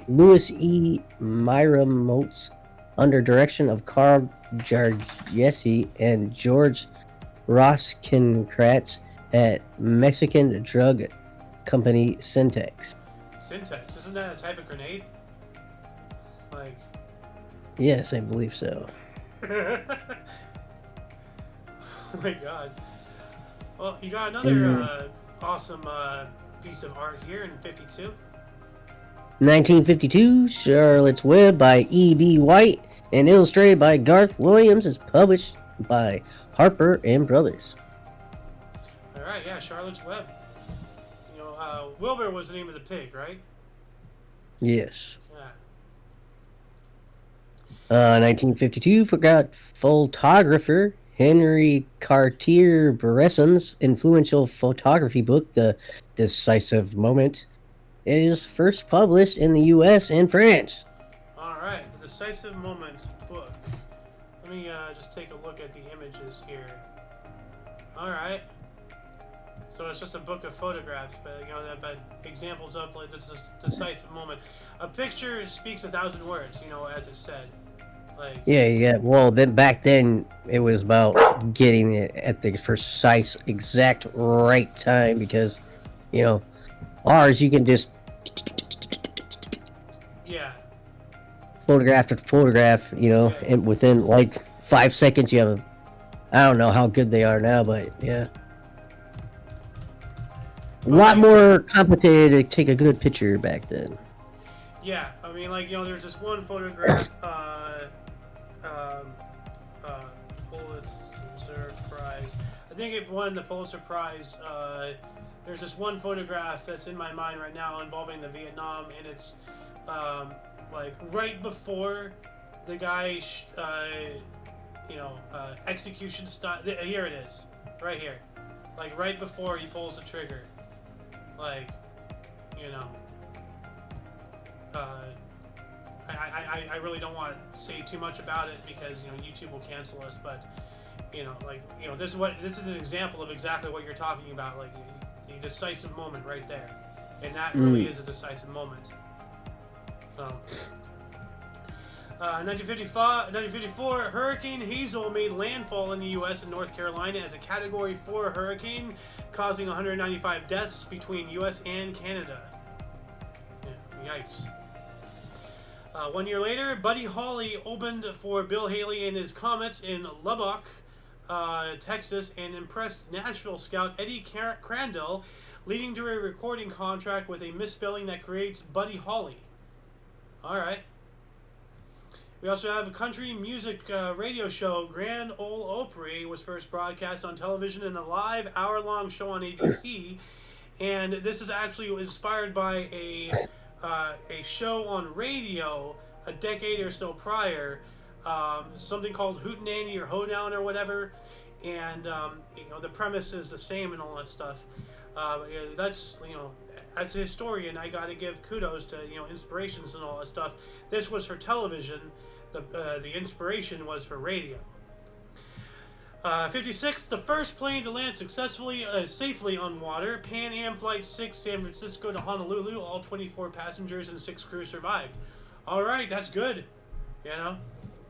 Louis E. Myramotes under direction of Carl Jargesi and George Roskinkratz at Mexican drug company Syntex. Syntax, isn't that a type of grenade? Like. Yes, I believe so. Oh my god. Well, you got another awesome piece of art here in 52. 1952, Charlotte's Web by E.B. White and illustrated by Garth Williams is published by Harper and Brothers. Alright, yeah, Charlotte's Web. You know, Wilbur was the name of the pig, right? Yes. Yeah. 1952, forgot photographer Henry Cartier-Bresson's influential photography book, The Decisive Moment, is first published in the U.S. and France. Alright, The Decisive Moment book. Let me just take a look at the images here. Alright. So it's just a book of photographs, but you know, but examples of like the decisive moment. A picture speaks 1,000 words, you know, as it said. Like, Yeah. Well, then back then it was about getting it at the precise, exact right time because, you know, ours you can just yeah. photograph after photograph, you know, Yeah. and within like 5 seconds you have. I don't know how good they are now, but yeah. A lot more complicated to take a good picture back then. Yeah, I mean, like, you know, there's this one photograph, Pulitzer Prize. I think it won the Pulitzer Prize. There's this one photograph that's in my mind right now involving the Vietnam, and it's, like, right before the guy, execution style. Here it is, right here. Like, right before he pulls the trigger. Like, you know. I really don't want to say too much about it because, you know, YouTube will cancel us, but, you know, like, you know, this is an example of exactly what you're talking about, like the decisive moment right there, and that really is a decisive moment. So 1954, Hurricane Hazel made landfall in the U.S. and North Carolina as a Category 4 hurricane, causing 195 deaths between U.S. and Canada. Yeah, yikes. 1 year later, Buddy Holly opened for Bill Haley and his Comets in Lubbock, Texas, and impressed Nashville scout Eddie Crandall, leading to a recording contract with a misspelling that creates Buddy Holly. Alright. We also have a country music radio show, Grand Ole Opry, was first broadcast on television in a live hour-long show on ABC, and this is actually inspired by a show on radio a decade or so prior, something called Hootenanny or Hoedown or whatever, and you know, the premise is the same and all that stuff. That's, you know, as a historian, I got to give kudos to, you know, inspirations and all that stuff. This was for television. The inspiration was for radio. 56, the first plane to land safely on water. Pan Am Flight 6, San Francisco to Honolulu. All 24 passengers and 6 crew survived. All right, that's good. You know,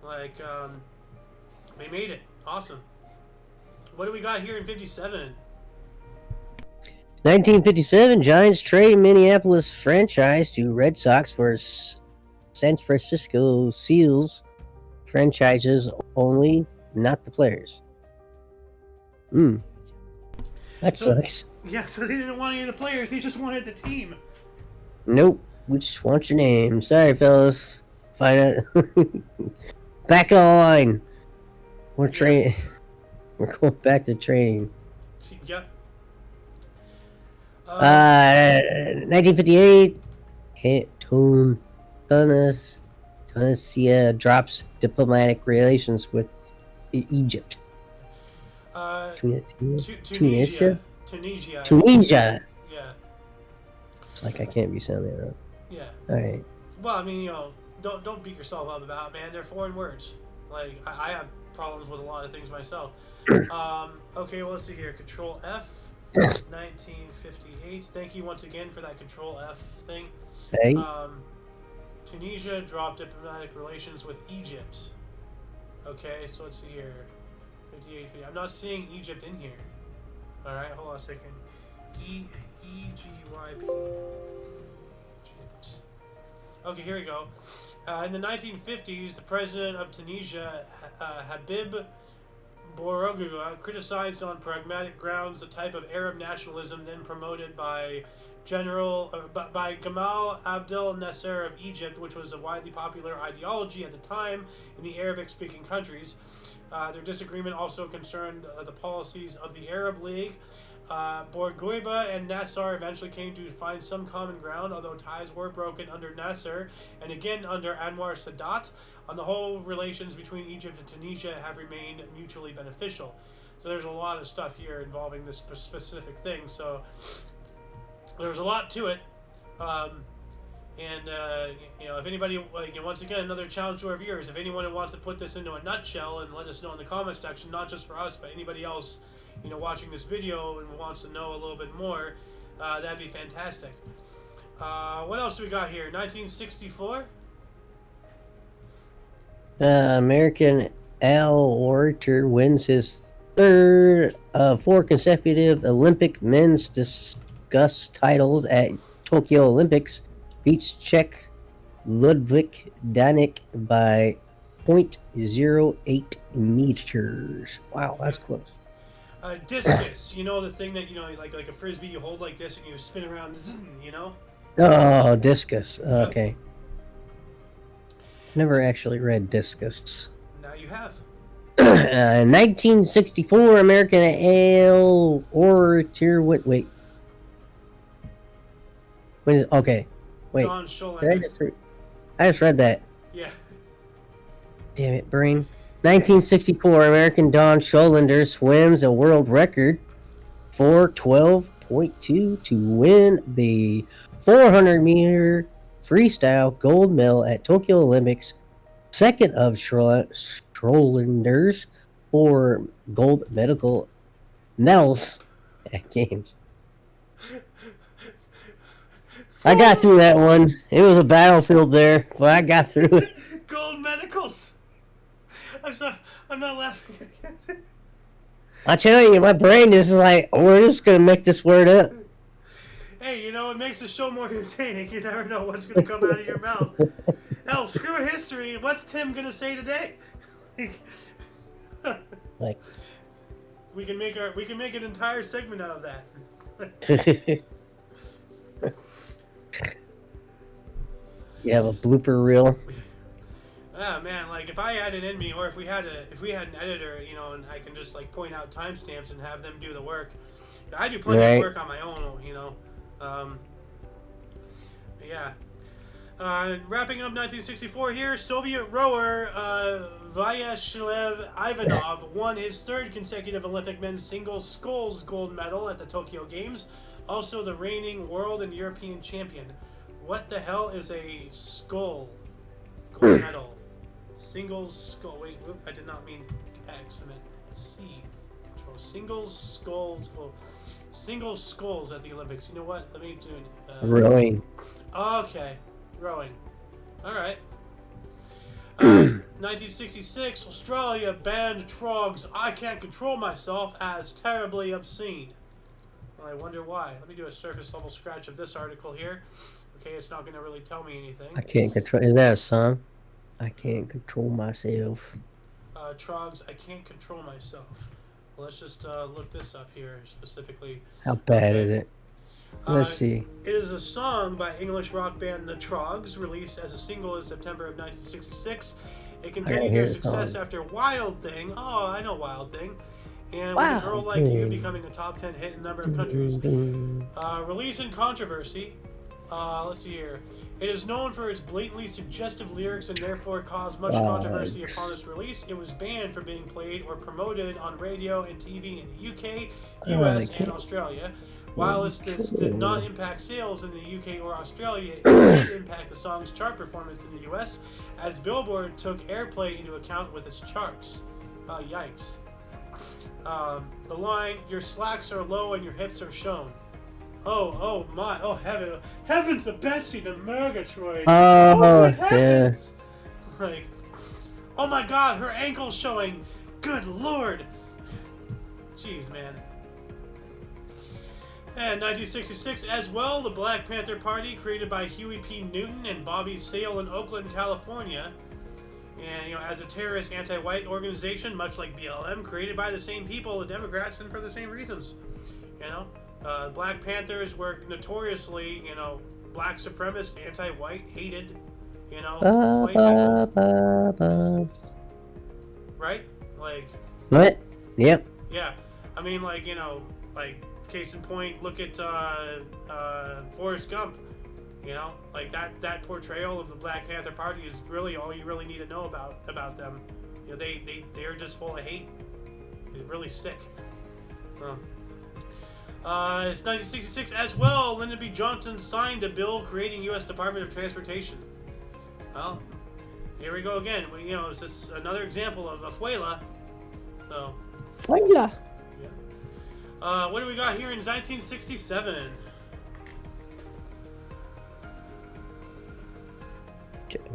like, they made it. Awesome. What do we got here in 57? 1957, Giants trade Minneapolis franchise to Red Sox for San Francisco Seals franchises only, not the players. That sucks. Yeah, so they didn't want any of the players, they just wanted the team. Nope, we just want your name. Sorry, fellas. Find out. Back on the line. We're going back to training. Yep. 1958, Tunisia drops diplomatic relations with Egypt. Tunisia. Tunisia. Yeah. It's like I can't be saying that wrong. Yeah. All right. Well, I mean, you know, don't beat yourself up about it, man. They're foreign words. Like, I have problems with a lot of things myself. Okay, well, let's see here. Control F. 1958. Thank you once again for that Control F thing. Hey, Um, Tunisia dropped diplomatic relations with Egypt. Okay, so let's see here. 58, 50. I'm not seeing Egypt in here. Alright, hold on a second. EGYP. Egypt. Okay, here we go. In the 1950s, the president of Tunisia, Habib Bourguiba, criticized on pragmatic grounds the type of Arab nationalism then promoted by by Gamal Abdel Nasser of Egypt, which was a widely popular ideology at the time in the Arabic-speaking countries. Their disagreement also concerned the policies of the Arab League. Bourguiba and Nasser eventually came to find some common ground, although ties were broken under Nasser and again under Anwar Sadat. On the whole, relations between Egypt and Tunisia have remained mutually beneficial. So there's a lot of stuff here involving this specific thing. So there's a lot to it. If anybody, once again, another challenge to our viewers. If anyone wants to put this into a nutshell and let us know in the comment section, not just for us, but anybody else, watching this video and wants to know a little bit more, that'd be fantastic. What else do we got here? 1964. American Al Orator wins his third of 4 consecutive Olympic men's discus titles at Tokyo Olympics. Beats Czech Ludwig Danik by 0.08 meters. Wow, that's close. Discus, the thing that like a frisbee you hold like this and you spin around, Oh, discus. Okay. Never actually read discus. Now you have. 1964 American Al Orator. Wait. Okay. Wait. Don Scholender. I just read that. Yeah. Damn it, brain. 1964 American Don Scholender swims a world record for 12.2 to win the 400-meter freestyle gold medal at Tokyo Olympics. Second of Schollender's 4 gold medals at games. I got through that one. It was a battlefield there, but I got through it. Gold medicals. I'm sorry. I'm not laughing. I tell you, my brain is like, we're just gonna make this word up. Hey, it makes the show more entertaining. You never know what's gonna come out of your mouth. Hell, screw history. What's Tim gonna say today? Like, we can make an entire segment out of that. You have a blooper reel. Ah man, like if I had it in me, or if we had an editor, and I can just like point out timestamps and have them do the work. I do plenty of work on my own, yeah. Wrapping up 1964 here, Soviet rower Vyacheslav Ivanov won his 3rd consecutive Olympic men's single sculls gold medal at the Tokyo Games, also the reigning world and European champion. What the hell is a skull gold medal? Single skull. Wait, whoop, I did not mean X. I meant C. Control. Single skulls at the Olympics. You know what? Let me do Rowing. Okay. Rowing. Alright. 1966, Australia banned trogs I Can't Control Myself as terribly obscene. Well, I wonder why. Let me do a surface level scratch of this article here. Okay, it's not going to really tell me anything. I can't control. Is that a song? I can't control myself. Trogs I Can't Control Myself. Well, let's just look this up here specifically. How bad is it? Let's see. It is a song by English rock band The Trogs, released as a single in September of 1966. It continued their success after Wild Thing. Oh, I know Wild Thing. And With a Girl Like You becoming a top 10 hit in a number of countries. Release and controversy. Let's see here. It is known for its blatantly suggestive lyrics and therefore caused much controversy upon its release. It was banned from being played or promoted on radio and TV in the UK, US, and Australia. While this did not impact sales in the UK or Australia, it did impact the song's chart performance in the US, as Billboard took airplay into account with its charts. Yikes. The line, your slacks are low and your hips are shown. Oh my, oh heavens to Betsy to Murgatroyd. Oh, good heavens. Like, oh my god, her ankle's showing. Good lord. Jeez, man. And 1966 as well, the Black Panther Party, created by Huey P. Newton and Bobby Sale in Oakland, California. And, as a terrorist anti-white organization, much like BLM, created by the same people, the Democrats, and for the same reasons. Black Panthers were notoriously, black supremacist, anti-white, hated, white people. Right? Like... What? Yep. Yeah. I mean, case in point, look at Forrest Gump. That portrayal of the Black Panther Party is really all you really need to know about them. They're just full of hate. They're really sick. It's 1966 as well. Lyndon B. Johnson signed a bill creating U.S. Department of Transportation. Well, here we go again. It's just another example of a Fuela. So. Fuela. Yeah. What do we got here in 1967?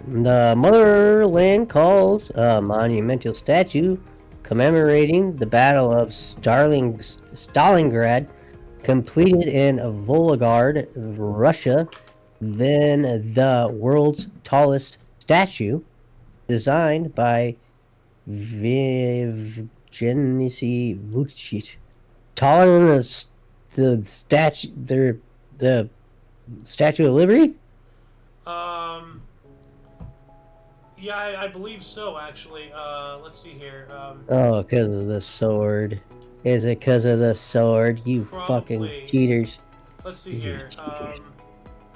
The Motherland calls a monumental statue commemorating the Battle of Stalingrad, completed in Volgograd, Russia, then the world's tallest statue, designed by Evgeny Vucic. Taller than the statue, the Statue of Liberty? Yeah, I believe so, actually. Let's see here. Oh, because of the sword. Is it because of the sword? You Probably. fucking cheaters. Let's see here.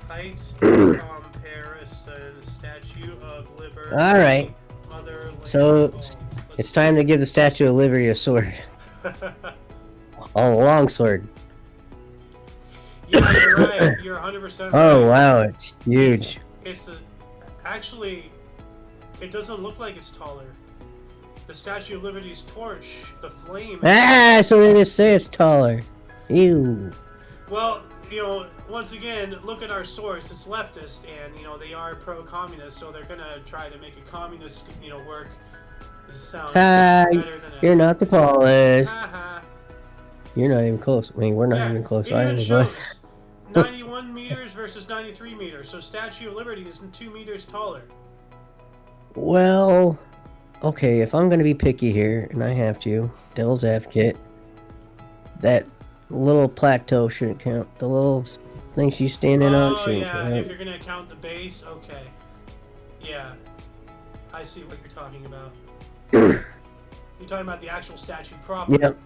Height comparison, Statue of Liberty. Alright. So, it's time to give the Statue of Liberty a sword. A long sword. Yeah, you're right. You're 100% right. Oh, wow, it's huge. Actually, it doesn't look like it's taller. The Statue of Liberty's torch, the flame... So they just say it's taller. Ew. Well, once again, look at our source. It's leftist, and, they are pro-communist, so they're gonna try to make a communist, work to sound better than you're not the tallest. Ha. You're not even close. I mean, we're not even close either. It shows 91 meters versus 93 meters, so Statue of Liberty is 2 meters taller. Well, okay, if I'm going to be picky here, and I have to, devil's advocate, that little plateau shouldn't count. The little thing she's standing on shouldn't count. If you're going to count the base, okay. Yeah, I see what you're talking about. You're talking about the actual statue proper. Yep.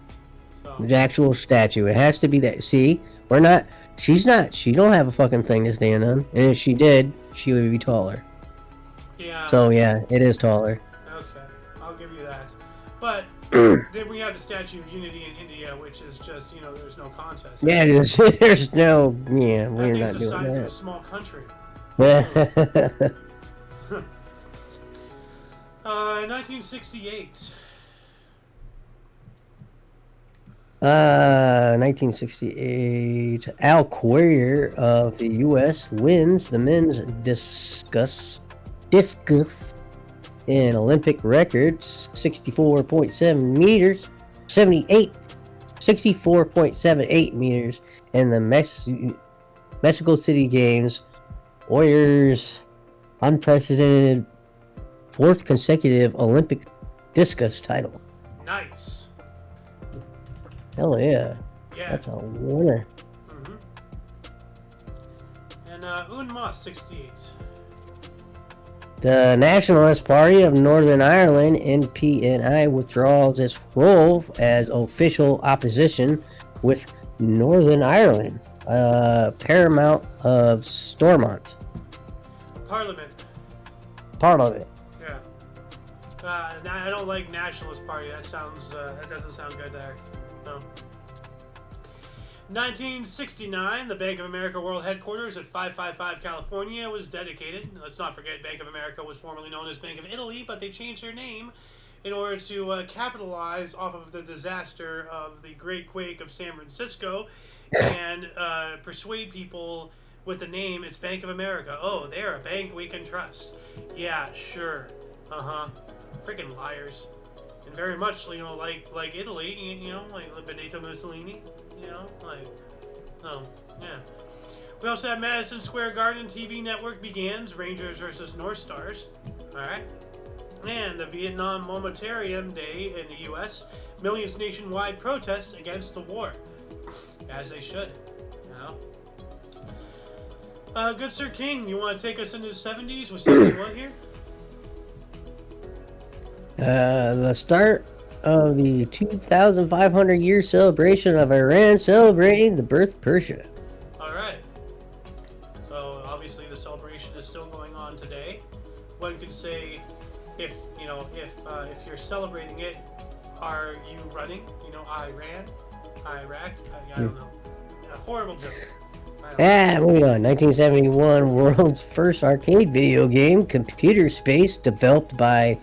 So. The actual statue. It has to be that. See, we're not... She don't have a fucking thing to stand on. And if she did, she would be taller. Yeah. So, yeah, it is taller. Okay, I'll give you that. But then we have the Statue of Unity in India, which is just, there's no contest. Yeah, there's no... Yeah, we're not doing that. That thing's the size of a small country. 1968. 1968. Al Quater of the U.S. wins the men's discus in Olympic record, 64.7 meters, 64.78 meters in the Mexico City Games. Warriors unprecedented 4th consecutive Olympic discus title. Nice. Hell yeah. Yeah. That's a winner. Mm-hmm. And Unmas 68. The Nationalist Party of Northern Ireland, NPNI, withdraws its role as official opposition with Northern Ireland. Paramount of Stormont. Parliament. Yeah. I don't like Nationalist Party. That doesn't sound good there. No. 1969, the Bank of America World Headquarters at 555 California was dedicated. Let's not forget Bank of America was formerly known as Bank of Italy, but they changed their name in order to capitalize off of the disaster of the Great Quake of San Francisco and persuade people with the name it's Bank of America. Oh, they're a bank we can trust. Yeah, sure. Uh-huh. Freaking liars. And very much, like Italy, like Benito Mussolini, oh, yeah. We also have Madison Square Garden TV network begins, Rangers versus North Stars. Alright. And the Vietnam Momentarium Day in the U.S. Millions nationwide protest against the war. As they should, good Sir King, you want to take us into the 70s with 71 here? The start of the 2,500 year celebration of Iran celebrating the birth of Persia. Alright. So, obviously the celebration is still going on today. One could say, if you're celebrating it, are you running? Iran? Iraq? I don't know. A horrible joke. Moving on. 1971, world's first arcade video game, Computer Space, developed by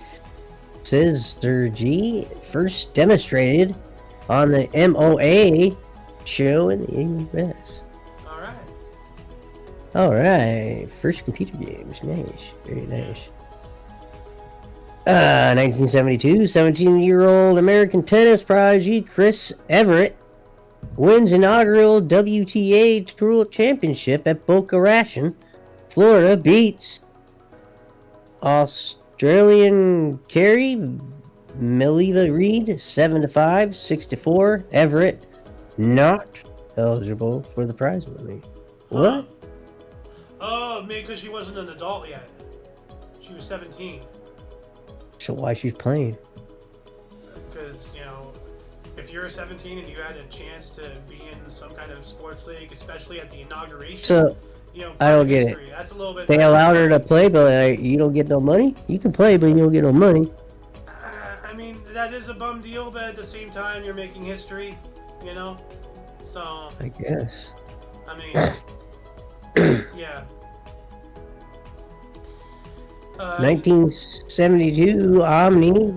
Syzygy, first demonstrated on the MOA show in the US. Alright. First computer games. Nice. Very nice. 1972, 17-year-old American tennis prodigy Chris Everett wins inaugural WTA Tour Championship at Boca Raton. Florida beats Australian Kerry Mileva Reed 7-5, 6-4. Everett not eligible for the prize money. What? Oh, maybe because she wasn't an adult yet. She was 17. So why she's playing? Because, if you're 17 and you had a chance to be in some kind of sports league, especially at the inauguration, so I don't get it. That's a little bit. They allowed her to play, but you don't get no money. You can play, but you don't get no money. I mean, that is a bum deal, but at the same time, you're making history, So I guess. I mean, yeah. 1972 Omni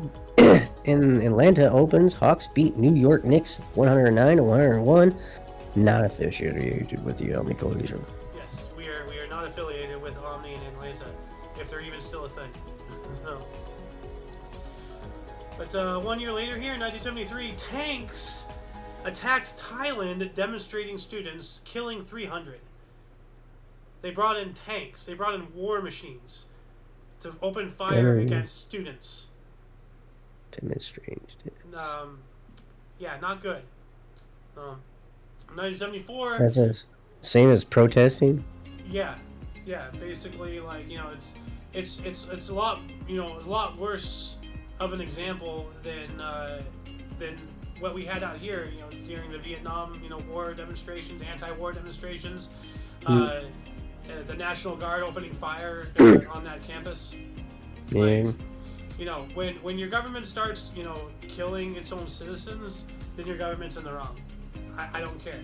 in Atlanta opens. Hawks beat New York Knicks 109-101. Not affiliated with the Omni Coalition. Yes, we are not affiliated with Omni in Atlanta, if they're even still a thing. So. But 1 year later here, in 1973, tanks attacked Thailand, demonstrating students, killing 300. They brought in tanks. They brought in war machines to open fire against students. Demonstrating students. Yeah, not good. 1974. That's the same as protesting. Yeah, basically, it's a lot, a lot worse of an example than what we had out here, during the Vietnam, war demonstrations, anti-war demonstrations, the National Guard opening fire on that campus. Yeah. When your government starts, killing its own citizens, then your government's in the wrong. I don't care.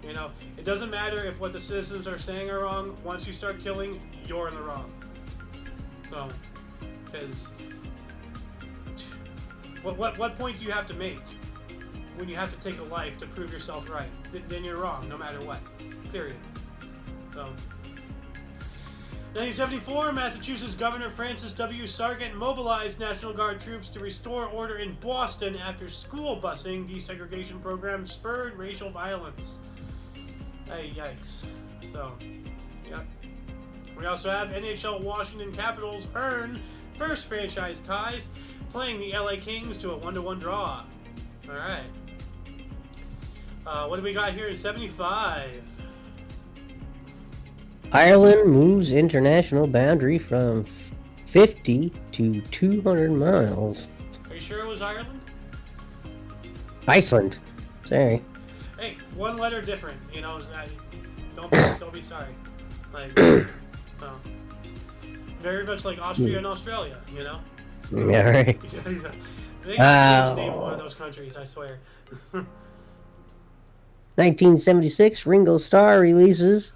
It doesn't matter if what the citizens are saying are wrong. Once you start killing, you're in the wrong. So, because what point do you have to make when you have to take a life to prove yourself right? Then you're wrong, no matter what. Period. So. 1974, Massachusetts Governor Francis W. Sargent mobilized National Guard troops to restore order in Boston after school busing desegregation program spurred racial violence. Hey, yikes. So, yeah. We also have NHL Washington Capitals earn first franchise ties, playing the LA Kings to a 1-1 draw. Alright. What do we got here in 75? Ireland moves international boundary from 50 to 200 miles. Are you sure it was Ireland? Iceland. Sorry. Hey, one letter different, don't be sorry. Very much like Austria and Australia, Yeah, right. They can't name one of those countries, I swear. 1976, Ringo Starr releases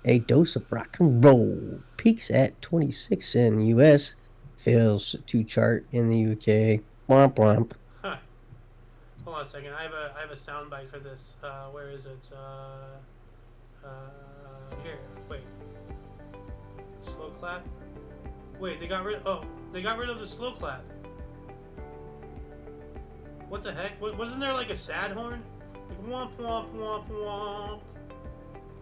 A Dose of Rock and Roll. Peaks at 26 in U.S. Fails to chart in the UK. womp womp. Huh. Hold on a second. I have a soundbite for this. Where is it? Here. Wait. Slow clap. Wait, they got rid. Oh, they got rid of the slow clap. What the heck? Wasn't there like a sad horn? Like womp womp womp womp.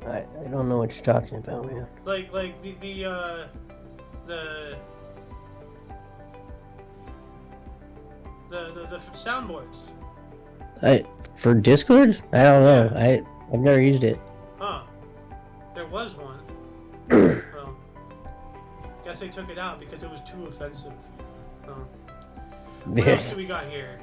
I don't know what you're talking about, man. Like the soundboards. For Discord? I don't know. Yeah. I've never used it. Huh. There was one. Well, guess they took it out because it was too offensive. What else do we got here?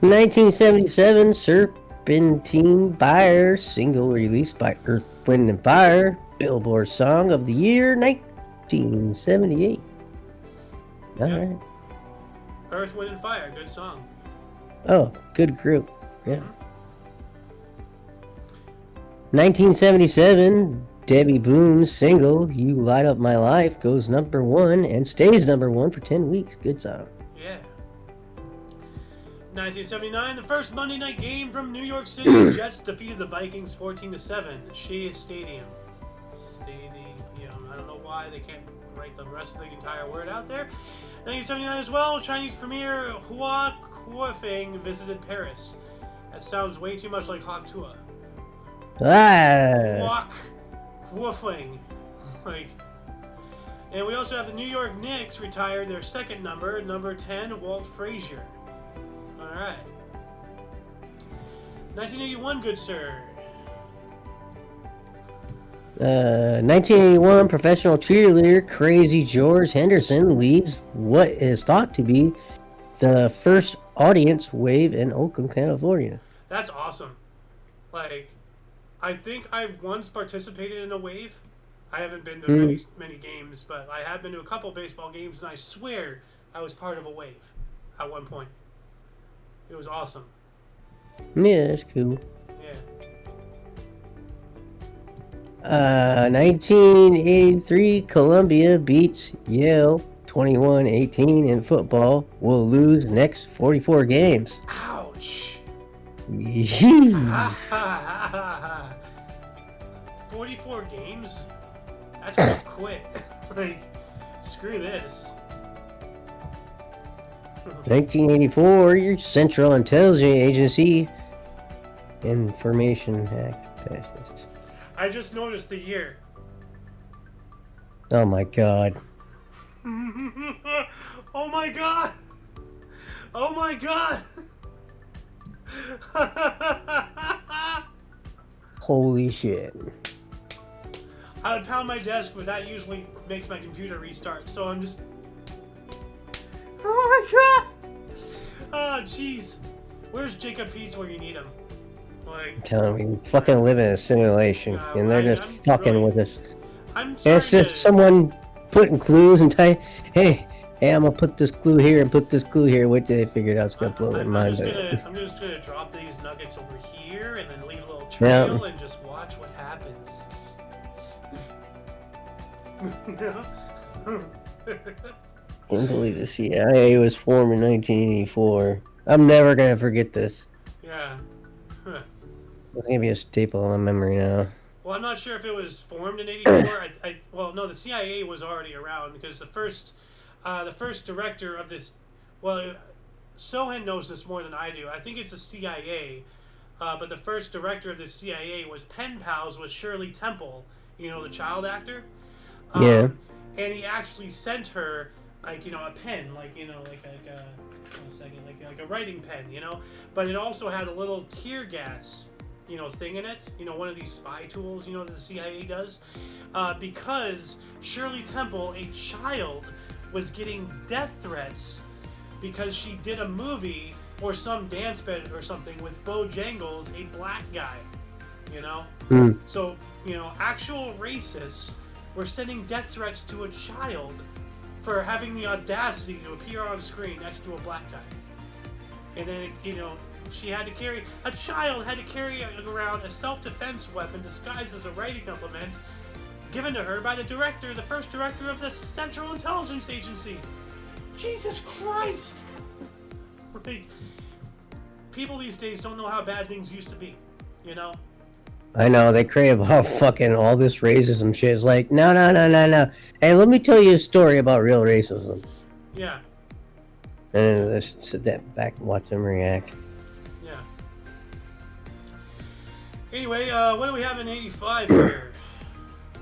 1977 Serpentine Buyer single released by Earth, Wind and Fire. Billboard Song of the Year 1978. Alright. Earth, Wind and Fire, good song. Oh, good group. Yeah. 1977 Debbie Boone's single You Light Up My Life goes #1 and stays #1 for 10 weeks. Good song. Yeah. 1979, the first Monday night game from New York City. The Jets defeated the Vikings 14-7 at Shea Stadium. I don't know why they can't write the rest of the entire word out there. 1979 as well, Chinese premier Hua Kuofeng visited Paris. That sounds way too much like Hawk Tua. Hua Kuofeng. And we also have the New York Knicks retired their second number 10, Walt Frazier. Alright. 1981, good sir. 1981 professional cheerleader Crazy George Henderson leads what is thought to be the first audience wave in Oakland, California. That's awesome. I think I've once participated in a wave. I haven't been to many games, but I have been to a couple baseball games, and I swear I was part of a wave at one point. It was awesome. Yeah, that's cool. Yeah. 1983 Columbia beats Yale 21-18 in football. Will lose next 44 games. Ouch. 44 games? That's gonna quit. Screw this. 1984, your Central Intelligence Agency Information Act passes. I just noticed the year. Oh my god. Oh my god. Oh my god. Holy shit. I would pound my desk, but that usually makes my computer restart, so I'm just... Oh my god! Oh, jeez. Where's Jacob Peets where you need him? I'm telling you, we fucking live in a simulation, and they're just fucking with us. I'm sorry. It's just someone putting clues and hey, I'm gonna put this clue here and put this clue here. Wait till they figure it out. It's gonna blow their mind. I'm just gonna drop these nuggets over here and then leave a little trail and just watch what happens. Can't believe the CIA was formed in 1984. I'm never gonna forget this. Yeah. It's gonna be a staple in my memory now. Well, I'm not sure if it was formed in '84. Well, no, the CIA was already around because the first director of this. Well, Sohan knows this more than I do. I think it's the CIA, but the first director of the CIA was pen pals with Shirley Temple. You know, the child actor. Yeah. And he actually sent her a pen, like a writing pen, But it also had a little tear gas, thing in it. One of these spy tools, that the CIA does, because Shirley Temple, a child, was getting death threats because she did a movie or some dance bit or something with Bojangles, a black guy, So, actual racists were sending death threats to a child for having the audacity to appear on screen next to a black guy. And then, a child had to carry around a self-defense weapon disguised as a writing implement given to her by the first director of the Central Intelligence Agency. Jesus Christ! Like, people these days don't know how bad things used to be, you know? I know, they crave about fucking all this racism shit. It's like, no, no, no, no, no. Hey, let me tell you a story about real racism. Yeah. And let's sit that back and watch them react. Yeah. Anyway, what do we have in 85 here?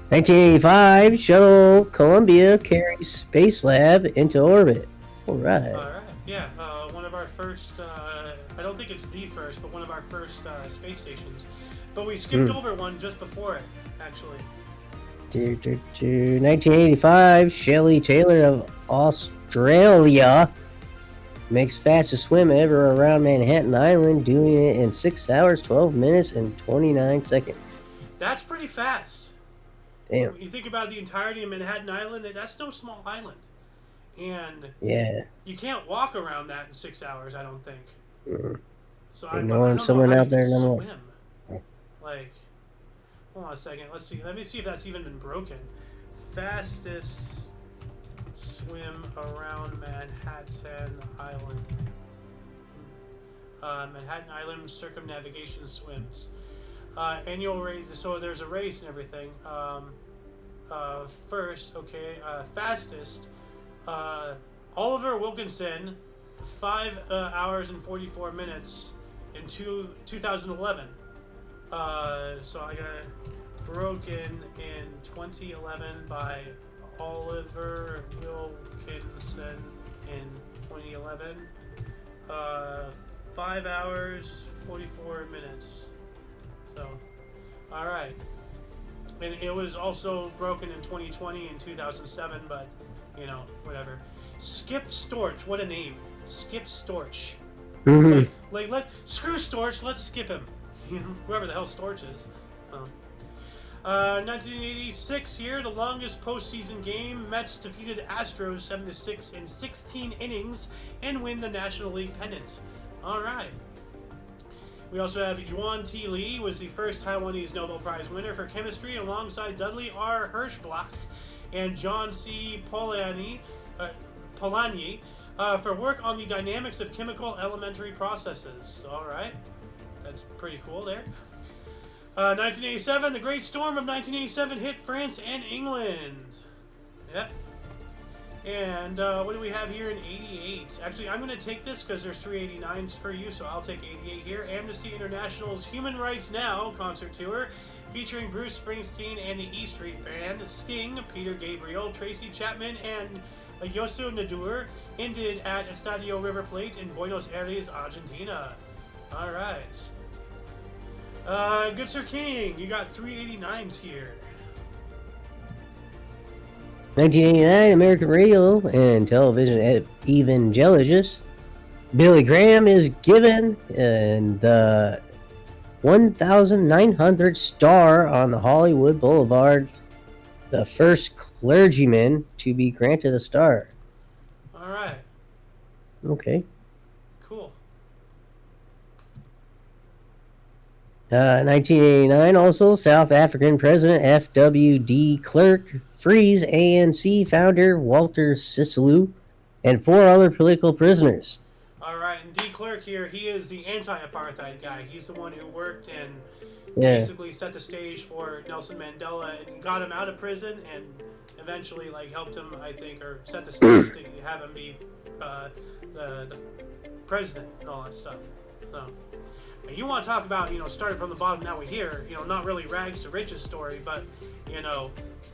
1985, Shuttle Columbia carries Space Lab into orbit. Alright. Alright, yeah, one of our first, I don't think it's the first, but one of our first space stations. But we skipped over one just before it, actually. 1985, Shelley Taylor of Australia makes fastest swim ever around Manhattan Island, doing it in 6 hours, 12 minutes, and 29 seconds. That's pretty fast. Damn. When you think about the entirety of Manhattan Island, that's no small island. And Yeah. you can't walk around that in 6 hours, I don't think. So I You don't know know someone how out you there can no more. swim. Like, hold on a second. Let's see. Let me see if that's even been broken. Fastest swim around Manhattan Island. Manhattan Island circumnavigation swims. Annual race. So there's a race and everything. First, okay. Fastest. Oliver Wilkinson, 5 hours and 44 minutes in 2011. So I got broken in 2011 by Oliver Wilkinson in 2011. 5 hours, 44 minutes. So, alright. And it was also broken in 2020 and 2007, but, you know, whatever. Skip Storch, what a name. Skip Storch. Screw Storch, let's skip him. You know, whoever the hell Storch is. 1986 here, the longest postseason game. Mets defeated Astros 7-6 in 16 innings and win the National League pennant. All right. We also have Yuan T. Lee was the first Taiwanese Nobel Prize winner for chemistry, alongside Dudley R. Hirschbach and John C. Polanyi for work on the dynamics of chemical elementary processes. All right. That's pretty cool there. 1987, the Great Storm of 1987 hit France and England. Yep. And what do we have here in 88? Actually, I'm going to take this because there's 389s for you, so I'll take 88 here. Amnesty International's Human Rights Now concert tour, featuring Bruce Springsteen and the E Street Band, Sting, Peter Gabriel, Tracy Chapman, and Yosu Nadur, ended at Estadio River Plate in Buenos Aires, Argentina. All right. Good Sir King, you got 389s here. 1989, American radio and television evangelist Billy Graham is given the 1,900th star on the Hollywood Boulevard, the first clergyman to be granted a star. All right. Okay. Cool. 1989, also, South African President F.W. de Klerk frees ANC founder Walter Sisulu and 4 other political prisoners. All right, and de Klerk here, he is the anti-apartheid guy. He's the one who worked and basically set the stage for Nelson Mandela and got him out of prison and eventually helped him, I think, or set the stage to have him be the president and all that stuff. So, you want to talk about, starting from the bottom, now we're here, not really rags to riches story, but,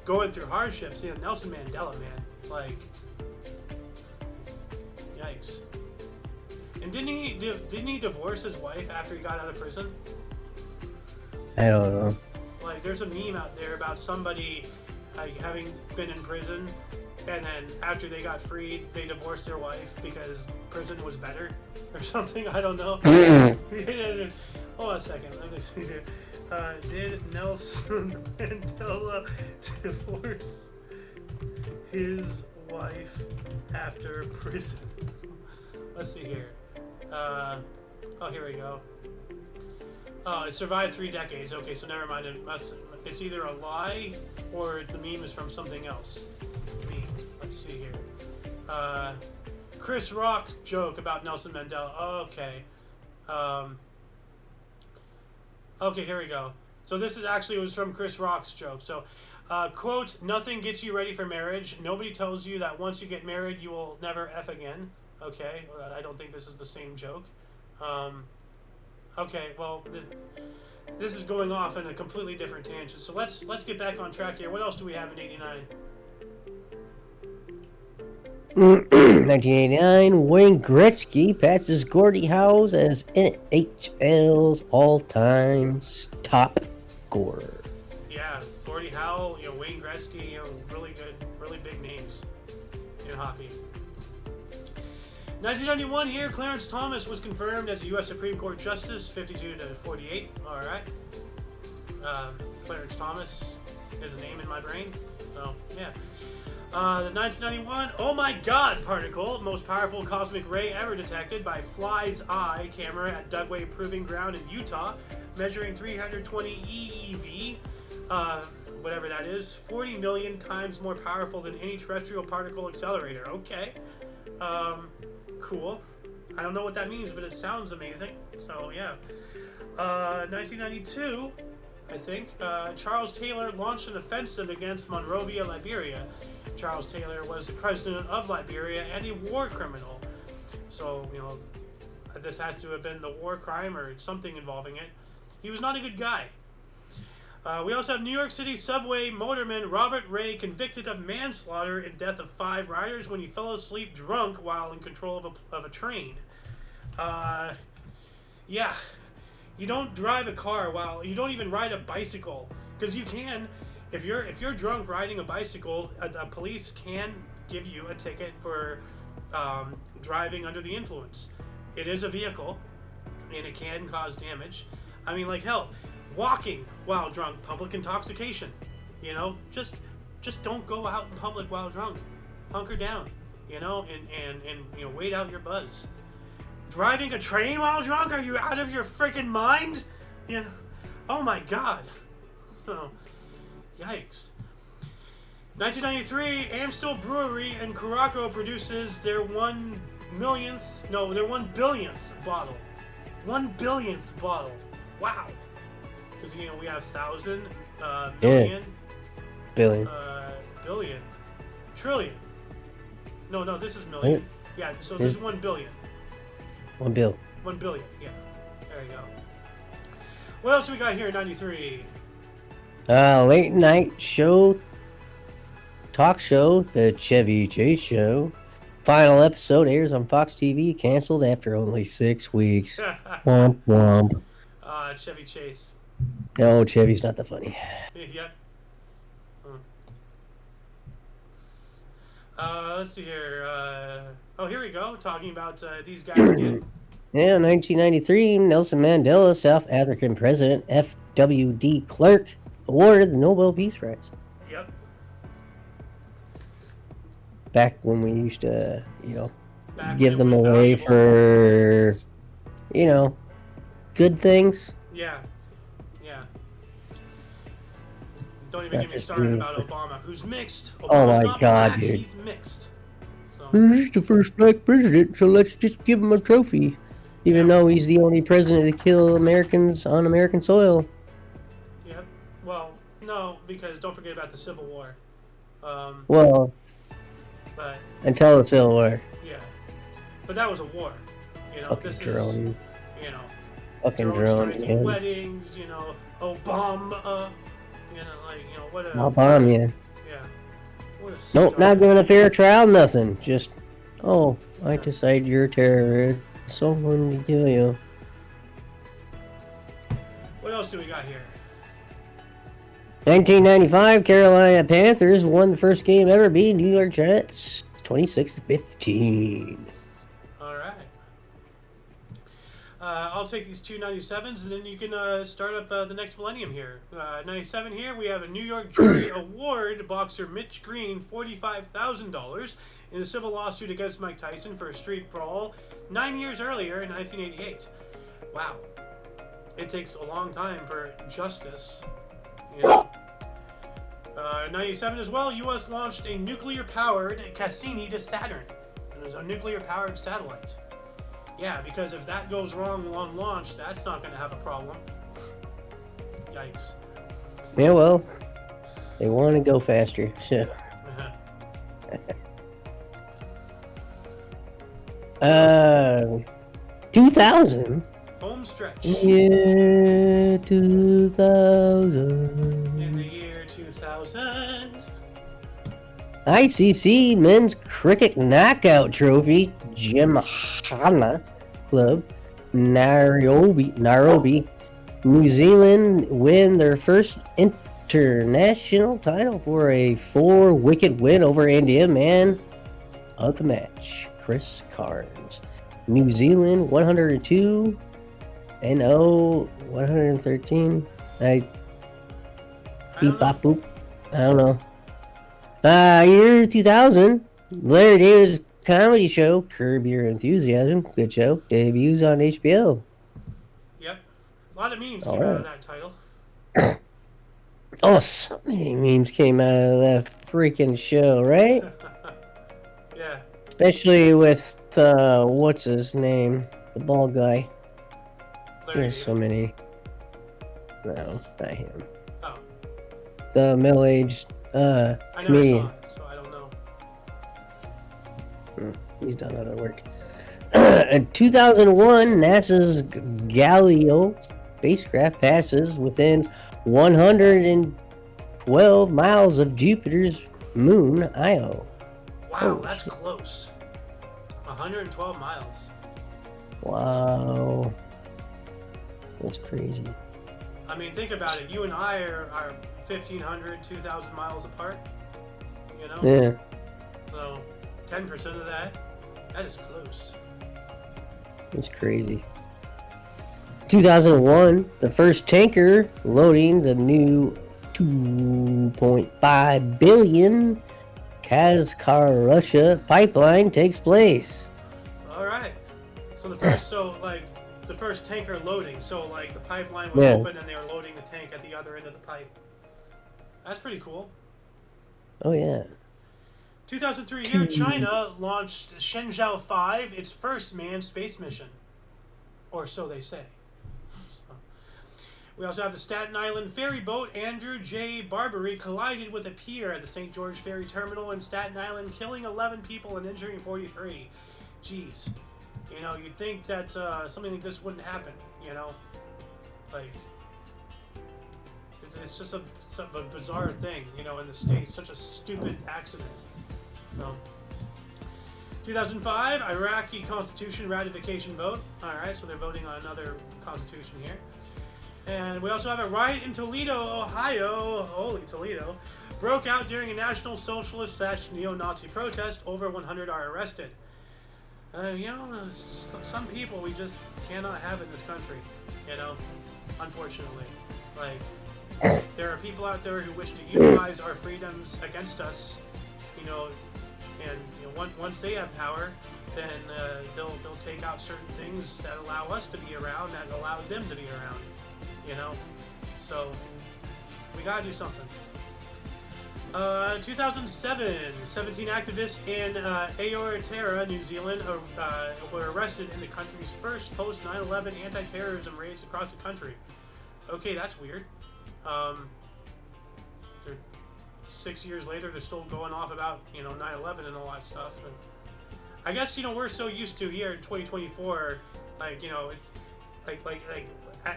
going through hardships, Nelson Mandela, man, yikes. And didn't he divorce his wife after he got out of prison? I don't know. There's a meme out there about somebody, having been in prison, and then after they got freed, they divorced their wife because prison was better or something. I don't know. Hold on a second. Let me see here. Did Nelson Mandela divorce his wife after prison? Let's see here. Here we go. Oh, it survived 3 decades. Okay, so never mind. It's either a lie or the meme is from something else. Let's see here. Chris Rock's joke about Nelson Mandela. Okay. Okay, here we go. So this is actually was from Chris Rock's joke. So, quote, nothing gets you ready for marriage. Nobody tells you that once you get married, you will never F again. Okay, I don't think this is the same joke. Okay, well, this is going off in a completely different tangent. So let's get back on track here. What else do we have in 89? 1989, Wayne Gretzky passes Gordie Howe as NHL's all-time top scorer. Yeah, Gordie Howe, Wayne Gretzky, really good, really big names in hockey. 1991 here, Clarence Thomas was confirmed as a U.S. Supreme Court Justice, 52 to 48. All right. Clarence Thomas is a name in my brain. So, yeah. The 1991 Oh My God particle, most powerful cosmic ray ever detected by Fly's Eye camera at Dugway Proving Ground in Utah, measuring 320 eV, whatever that is, 40 million times more powerful than any terrestrial particle accelerator. Okay. Cool. I don't know what that means, but it sounds amazing. So, yeah. 1992, I think, Charles Taylor launched an offensive against Monrovia, Liberia. Charles Taylor was the president of Liberia and a war criminal. So, this has to have been the war crime or something involving it. He was not a good guy. We also have New York City subway motorman Robert Ray convicted of manslaughter in death of 5 riders when he fell asleep drunk while in control of a train. Yeah. You don't drive a car you don't even ride a bicycle, because you can. If you're drunk riding a bicycle, the police can give you a ticket for driving under the influence. It is a vehicle, and it can cause damage. I mean, like hell, walking while drunk, public intoxication. Just don't go out in public while drunk. Hunker down, and wait out your buzz. Driving a train while drunk? Are you out of your freaking mind? Oh my God. So, yikes. 1993, Amstel Brewery in Curaçao produces their 1 billionth bottle. 1 billionth bottle. Wow. Because, we have 1,000, billion. Billion. Billion. Trillion. No, this is million. Yeah, so this is 1 billion. 1 bill. 1 billion, yeah. There you go. What else do we got here in 93? Late night talk show, The Chevy Chase Show. Final episode airs on Fox TV, canceled after only 6 weeks. Womp womp. Chevy Chase. No, Chevy's not that funny. Yep. Let's see here. Here we go. Talking about these guys again. Yeah, 1993, Nelson Mandela, South African President, F.W.D. Clerk, awarded the Nobel Peace Prize. Yep. Back when we used to, give them away for, good things. Yeah. Don't even get me started about Obama, who's mixed. Obama's my God, black, dude. He's mixed. So. He's the first black president, so let's just give him a trophy. Even though he's the only president to kill Americans on American soil. Yep. Well, no, because don't forget about the Civil War. But until the Civil War. Yeah. But that was a war. Fucking this drone. is, fucking drone. Striking weddings, Obama, what a... I'll bomb you. Yeah. What a Nope, not giving a fair trial, nothing. Just, I decide you're a terrorist, so I'm going to kill you. What else do we got here? 1995, Carolina Panthers won the first game ever, beating New York Jets 26-15. All right. I'll take these two 97s, and then you can start up the next millennium here. 97 here, we have a New York jury award boxer Mitch Green $45,000 in a civil lawsuit against Mike Tyson for a street brawl 9 years earlier in 1988. Wow. It takes a long time for justice. 97 as well, U.S. launched a nuclear-powered Cassini to Saturn. And there's a nuclear-powered satellite. Yeah, because if that goes wrong on launch, that's not going to have a problem. Yikes. Yeah, well, they want to go faster, so. 2000. Home stretch. Yeah, 2000. In the year 2000. ICC Men's Cricket Knockout Trophy, Gymkhana Club, Nairobi, New Zealand win their first international title for a 4-wicket win over India. Man of the match, Chris Carnes. New Zealand 102 and 113. Beep bop boop. I don't know. Year 2000, Larry David's comedy show, Curb Your Enthusiasm, good show, debuts on HBO. Yep. A lot of memes came out of that title. Oh, so many memes came out of that freaking show, right? Yeah. Especially with, what's his name? The bald guy. There's so many. No, not him. Oh. The middle-aged, comedian. I never saw it, so I don't know. He's done other work. In 2001, NASA's Galileo spacecraft passes within 112 miles of Jupiter's moon, Io. Wow, that's close. 112 miles. Wow. That's crazy. I mean, think about it. You and I are 1,500, 2,000 miles apart. You know? Yeah. So, 10% of that is close. It's crazy. 2001, the first tanker loading the new 2.5 billion Kazkar Russia pipeline takes place. All right. So the first tanker loading. So like the pipeline was open and they were loading the tank at the other end of the pipe. That's pretty cool. Oh yeah. 2003 here, China launched Shenzhou 5, its first manned space mission, or so they say. We also have the Staten Island ferry boat Andrew J. Barbary collided with a pier at the St. George Ferry Terminal in Staten Island, killing 11 people and injuring 43. Jeez. You know, you'd think that something like this wouldn't happen, you know? Like, it's just a bizarre thing, you know, in the States. Such a stupid accident. So, 2005, Iraqi Constitution ratification vote. Alright, so they're voting on another constitution here. And we also have a riot in Toledo, Ohio. Holy Toledo. Broke out during a National Socialist / neo-Nazi protest. Over 100 are arrested. You know, some people we just cannot have in this country. You know, unfortunately. Like, there are people out there who wish to utilize our freedoms against us. You know, and you know, once they have power, then they'll take out certain things that allow us to be around, that allow them to be around. You know, so we gotta do something. 2007, 17 activists in Aotearoa, New Zealand, were arrested in the country's first post 9/11 anti-terrorism raids across the country. Okay, that's weird. 6 years later, they're still going off about 9/11 and all that stuff. And I guess we're so used to here in 2024, like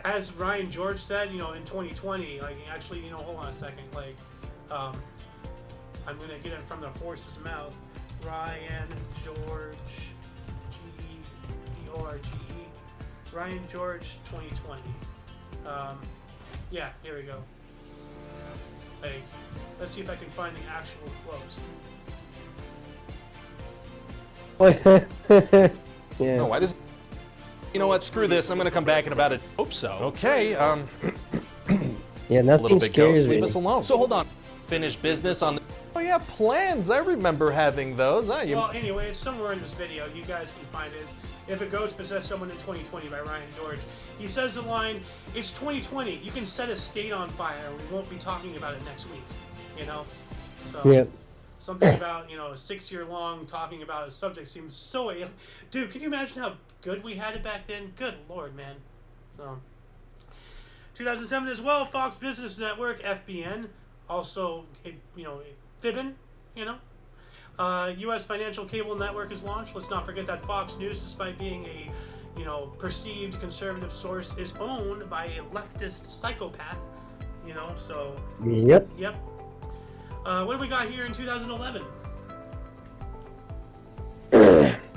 as Ryan George said, in 2020, like actually, hold on a second, like, I'm gonna get it from the horse's mouth. Ryan George, George, Ryan George 2020. Yeah, here we go. Like, let's see if I can find the actual quotes. Yeah. No, why does? You know what? Screw this. I'm gonna come back in about a. Hope so. Okay. Yeah, nothing Little big scares ghost. me. Leave us alone. So hold on. Finished business on the. Oh yeah, plans. I remember having those. Well, anyway, it's somewhere in this video. You guys can find it. If a ghost possessed someone in 2020 by Ryan George. He says the line, "It's 2020. You can set a state on fire. We won't be talking about it next week." So. Yep. something about, a 6-year long talking about a subject seems so alien. Dude, can you imagine how good we had it back then? Good Lord, man. So, 2007 as well, Fox Business Network, FBN, also, Fibbin, U.S. Financial Cable Network is launched. Let's not forget that Fox News, despite being a, perceived conservative source, is owned by a leftist psychopath, so... Yep. Yep. What do we got here in 2011?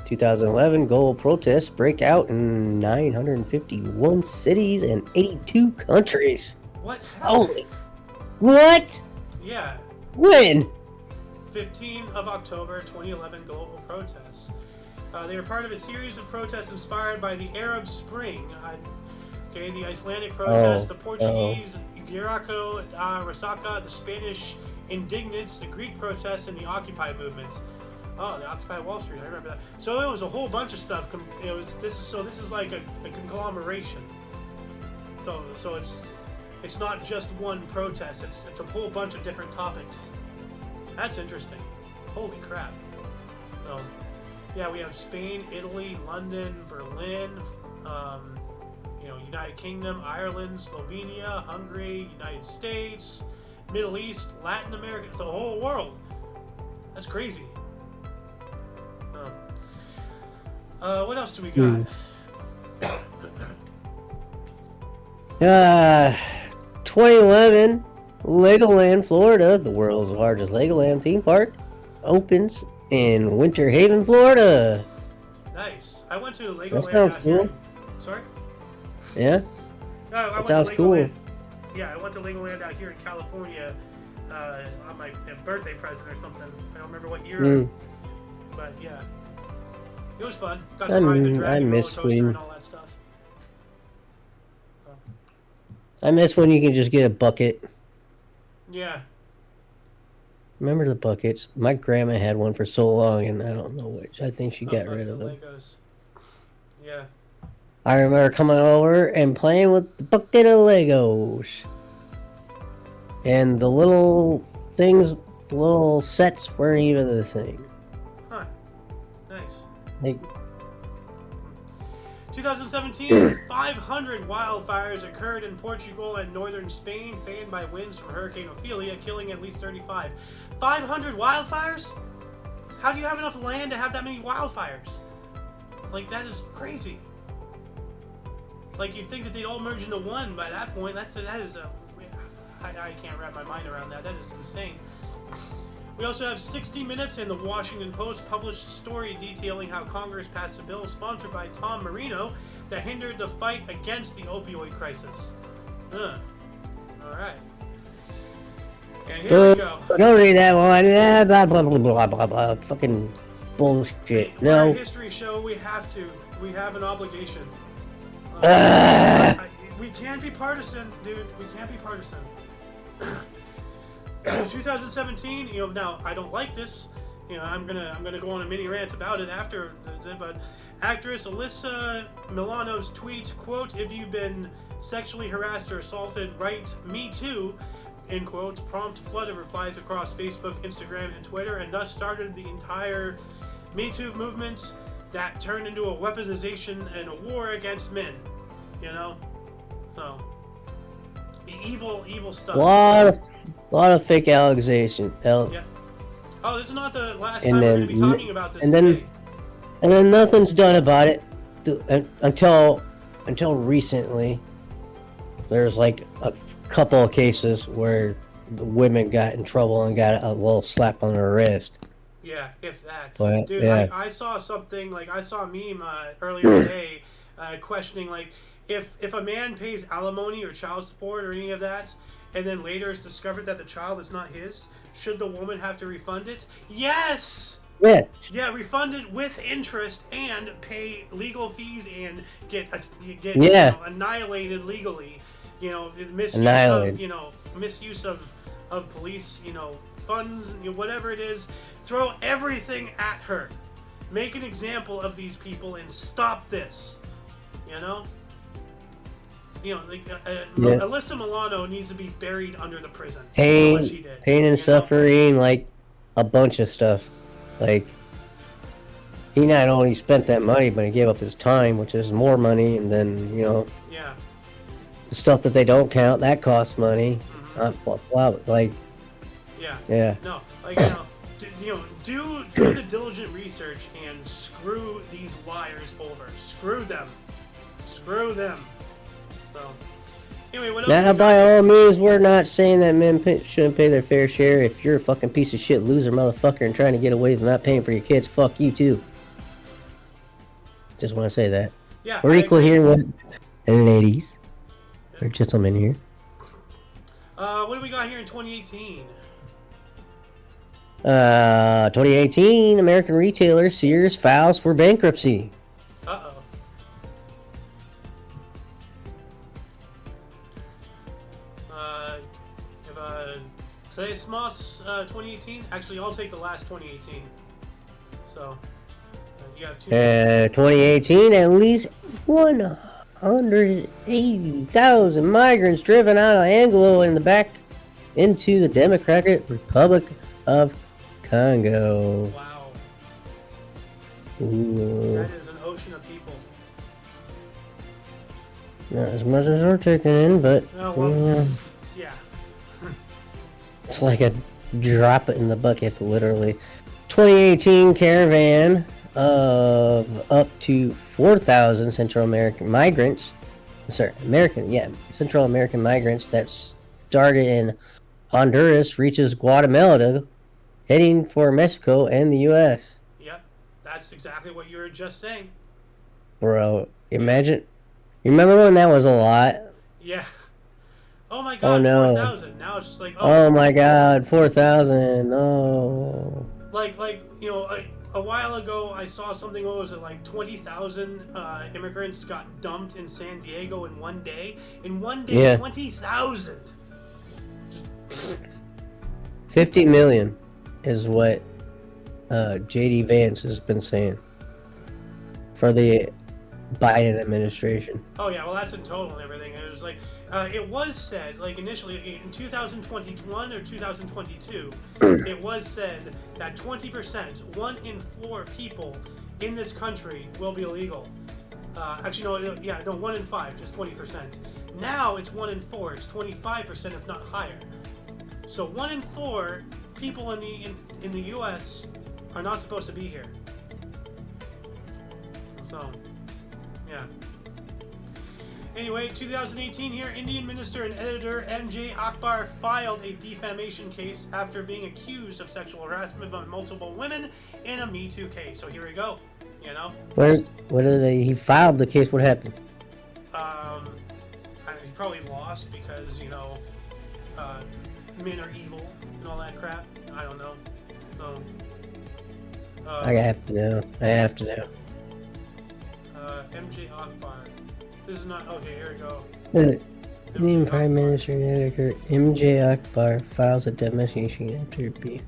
2011 global protests break out in 951 cities and 82 countries. What happened? Holy... What? Yeah. When? 15 of October 2011 global protests. They are part of a series of protests inspired by the Arab Spring. The Icelandic protests, the Portuguese Giraco Resaca, the Spanish Indignance, the Greek protests, and the Occupy movement. Oh, the Occupy Wall Street. I remember that. So it was a whole bunch of stuff. This is like a conglomeration. So it's not just one protest. It's a whole bunch of different topics. That's interesting. Holy crap. So, yeah, we have Spain, Italy, London, Berlin, United Kingdom, Ireland, Slovenia, Hungary, United States, Middle East, Latin America. It's a whole world. That's crazy. What else do we got? 2011, Legoland, Florida, the world's largest Legoland theme park, opens in Winter Haven, Florida. Nice. I went to Legoland. That sounds cool. Sorry? Yeah? That sounds cool. Yeah, I went to Legoland out here in California on my birthday present or something. I don't remember what year. But yeah. It was fun. Got to ride the dragon roller coaster and all that stuff. I miss when you can just get a bucket. Yeah. Remember the buckets? My grandma had one for so long, and I don't know which. I think she got rid of them. Legos. Yeah. I remember coming over and playing with the bucket of Legos. And the little things, the little sets weren't even the thing. Huh. Nice. Like, 2017, 500 wildfires occurred in Portugal and northern Spain, fanned by winds from Hurricane Ophelia, killing at least 35. 500 wildfires? How do you have enough land to have that many wildfires? Like, that is crazy. Like, you'd think that they'd all merge into one by that point. I can't wrap my mind around that. That is insane. We also have 60 Minutes, and the Washington Post published a story detailing how Congress passed a bill sponsored by Tom Marino that hindered the fight against the opioid crisis. All right. And here we go. Don't read that one. Blah, blah, blah, blah, blah, blah. Fucking bullshit. We're No. a history show. We have to. We have an obligation. We can't be partisan, dude. We can't be partisan. 2017, now I don't like this. I'm gonna go on a mini rant about it after. But actress Alyssa Milano's tweet, quote, "If you've been sexually harassed or assaulted, write me too," end quote, prompt flood of replies across Facebook, Instagram, and Twitter, and thus started the entire Me Too movement that turned into a weaponization and a war against men. So evil stuff. Lot of fake allegations. Yeah. Oh, this is not the last time we're going to be talking about this. And then nothing's done about it until recently. There's like a couple of cases where the women got in trouble and got a little slap on their wrist. Yeah, if that. But, dude, yeah. I saw something, I saw a meme earlier today questioning, if a man pays alimony or child support or any of that, and then later it's discovered that the child is not his, should the woman have to refund it? Yes! Yes. Yeah, refund it with interest and pay legal fees and get annihilated legally. Misuse of police, funds, whatever it is. Throw everything at her. Make an example of these people and stop this. Alyssa Milano needs to be buried under the prison. Pain and suffering, a bunch of stuff. Like, he not only spent that money, but he gave up his time, which is more money, and then, Yeah. the stuff that they don't count, that costs money. Blah, blah, like, Yeah. No, like, do the diligent research and screw these liars over. Screw them. So, anyway, what else? Now, by all means, we're not saying that men shouldn't pay their fair share. If you're a fucking piece of shit loser motherfucker and trying to get away with not paying for your kids, fuck you too. Just want to say that. Yeah, we're equal here with ladies or gentlemen here. What do we got here in 2018? 2018, American retailer Sears files for bankruptcy. Uh-oh. Today's Moss 2018. Actually, I'll take the last 2018. So, you have two. 2018, at least 180,000 migrants driven out of Anglo and back into the Democratic Republic of Congo. Wow. Ooh. That is an ocean of people. Not as much as we're taking in, but Yeah. it's like a drop in the bucket, literally. 2018 caravan of up to 4,000 Central American migrants. Central American migrants that started in Honduras reaches Guatemala, heading for Mexico and the U.S. Yep. That's exactly what you were just saying. Bro, imagine. You remember when that was a lot? Yeah. Oh my god, oh, no. 4,000. Now it's just like, oh my god, 4,000. Oh. Like, a while ago, I saw something, what was it, like 20,000 immigrants got dumped in San Diego in one day? In one day, Yeah. 20,000! 50 million is what J.D. Vance has been saying for the Biden administration. Oh yeah, well that's in total and everything. It was like, it was said, like initially in 2021 or 2022, it was said that 20%, 1 in 4 people in this country will be illegal. Actually, no, 1 in 5, just 20%. Now it's 1 in 4, it's 25% if not higher. So 1 in 4 people in the U.S. are not supposed to be here. So, yeah. Anyway, 2018 here, Indian minister and editor M.J. Akbar filed a defamation case after being accused of sexual harassment by multiple women in a Me Too case. So here we go. He filed the case. What happened? He probably lost because men are evil and all that crap. I don't know. So, I have to know. M.J. Akbar. This is not okay. Here we go. Indian Prime Minister and editor M.J. Akbar files a defamation interview.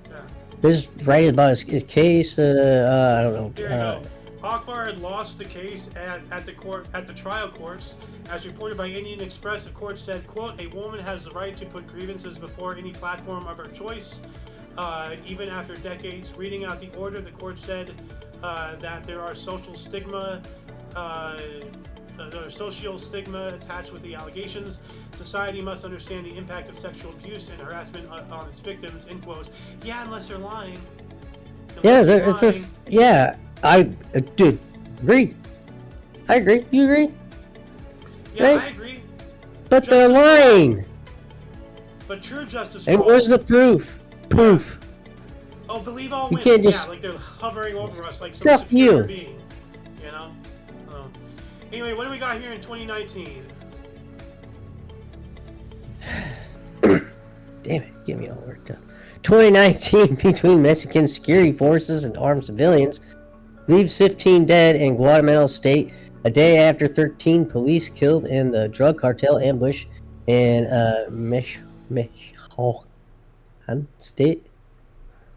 Yeah. This is right about his case. I don't know. Here we go. Akbar had lost the case at the trial courts. As reported by Indian Express, the court said, quote, "A woman has the right to put grievances before any platform of her choice, even after decades." Reading out the order, the court said that there are social stigma attached with the allegations. Society must understand the impact of sexual abuse and harassment on its victims, end quotes. Yeah, unless they're lying. I agree. I agree. You agree? Yeah, right? I agree. But they're lying. But true justice. And where's the proof? Oh, believe all you women. Can't just... Yeah, like they're hovering over us like some Fuck superior you. being. Anyway, what do we got here in 2019? Damn it, get me all worked up. 2019 between Mexican security forces and armed civilians leaves 15 dead in Guatemala state a day after 13 police killed in the drug cartel ambush in Michoacan state.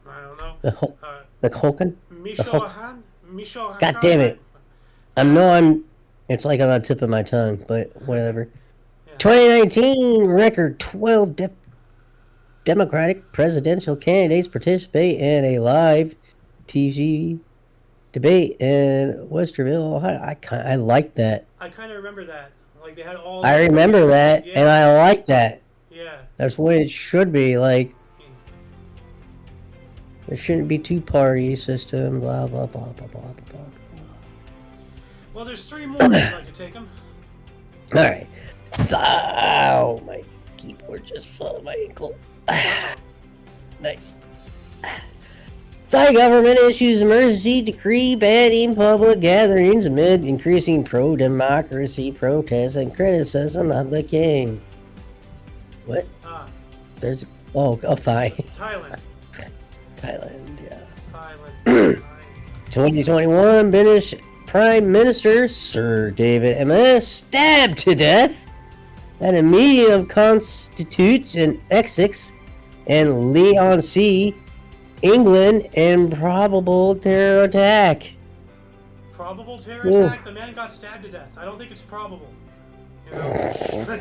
I don't know. Michoacan? Michoacan? God damn it. It's like on the tip of my tongue, but whatever. Yeah. 2019 record 12 Democratic presidential candidates participate in a live TV debate in Westerville, Ohio. I like that. I kind of remember that. Like they had all. I remember that, Yeah. and I like that. Yeah. That's the way it should be. Like, there shouldn't be two-party system. Blah blah blah blah blah blah blah. Well, there's 3 more. If you'd like to take them. All right. Oh, my keyboard just fell on my ankle. Nice. Thai government issues emergency decree banning public gatherings amid increasing pro-democracy protests and criticism of the king. What? There's Thai. Thailand. Thailand, yeah. Thailand. 2021 British Prime Minister Sir David MS stabbed to death at a meeting of constitutes in Essex and Leigh-on-Sea, England, and probable terror attack. Probable terror attack? The man got stabbed to death. I don't think it's probable. You know?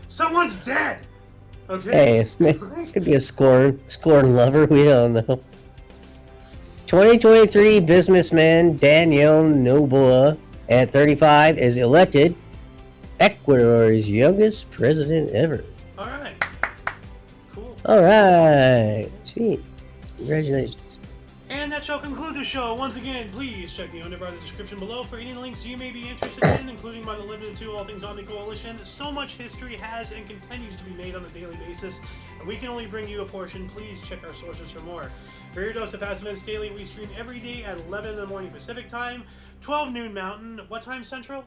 Someone's dead! Okay? Hey, it could be a scorn lover, we don't know. 2023 businessman Daniel Noboa, at 35, is elected Ecuador's youngest president ever. Alright. Cool. Alright. Sweet. Congratulations. And that shall conclude the show. Once again, please check the underbar of the description below for any links you may be interested in, including my limited to all things Omni Coalition. So much history has and continues to be made on a daily basis, and we can only bring you a portion. Please check our sources for more. For your dose of Past Events Daily, we stream every day at 11 in the morning Pacific Time, 12 noon Mountain. What time Central?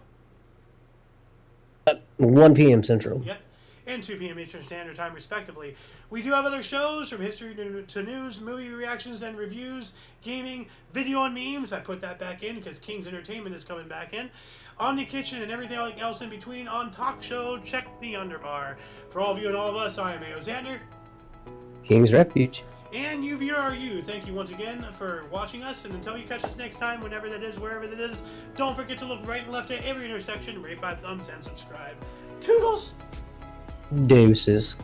1 p.m. Central. Yep. And 2 p.m. Eastern Standard Time, respectively. We do have other shows, from history to news, movie reactions and reviews, gaming, video and memes. I put that back in because King's Entertainment is coming back in. Omni Kitchen and everything else in between on Talk Show. Check the underbar. For all of you and all of us, I am A.O. Xander. King's Refuge. And UVRU, thank you once again for watching us. And until you catch us next time, whenever that is, wherever that is, don't forget to look right and left at every intersection, rate 5 thumbs, and subscribe. Toodles! Deuces.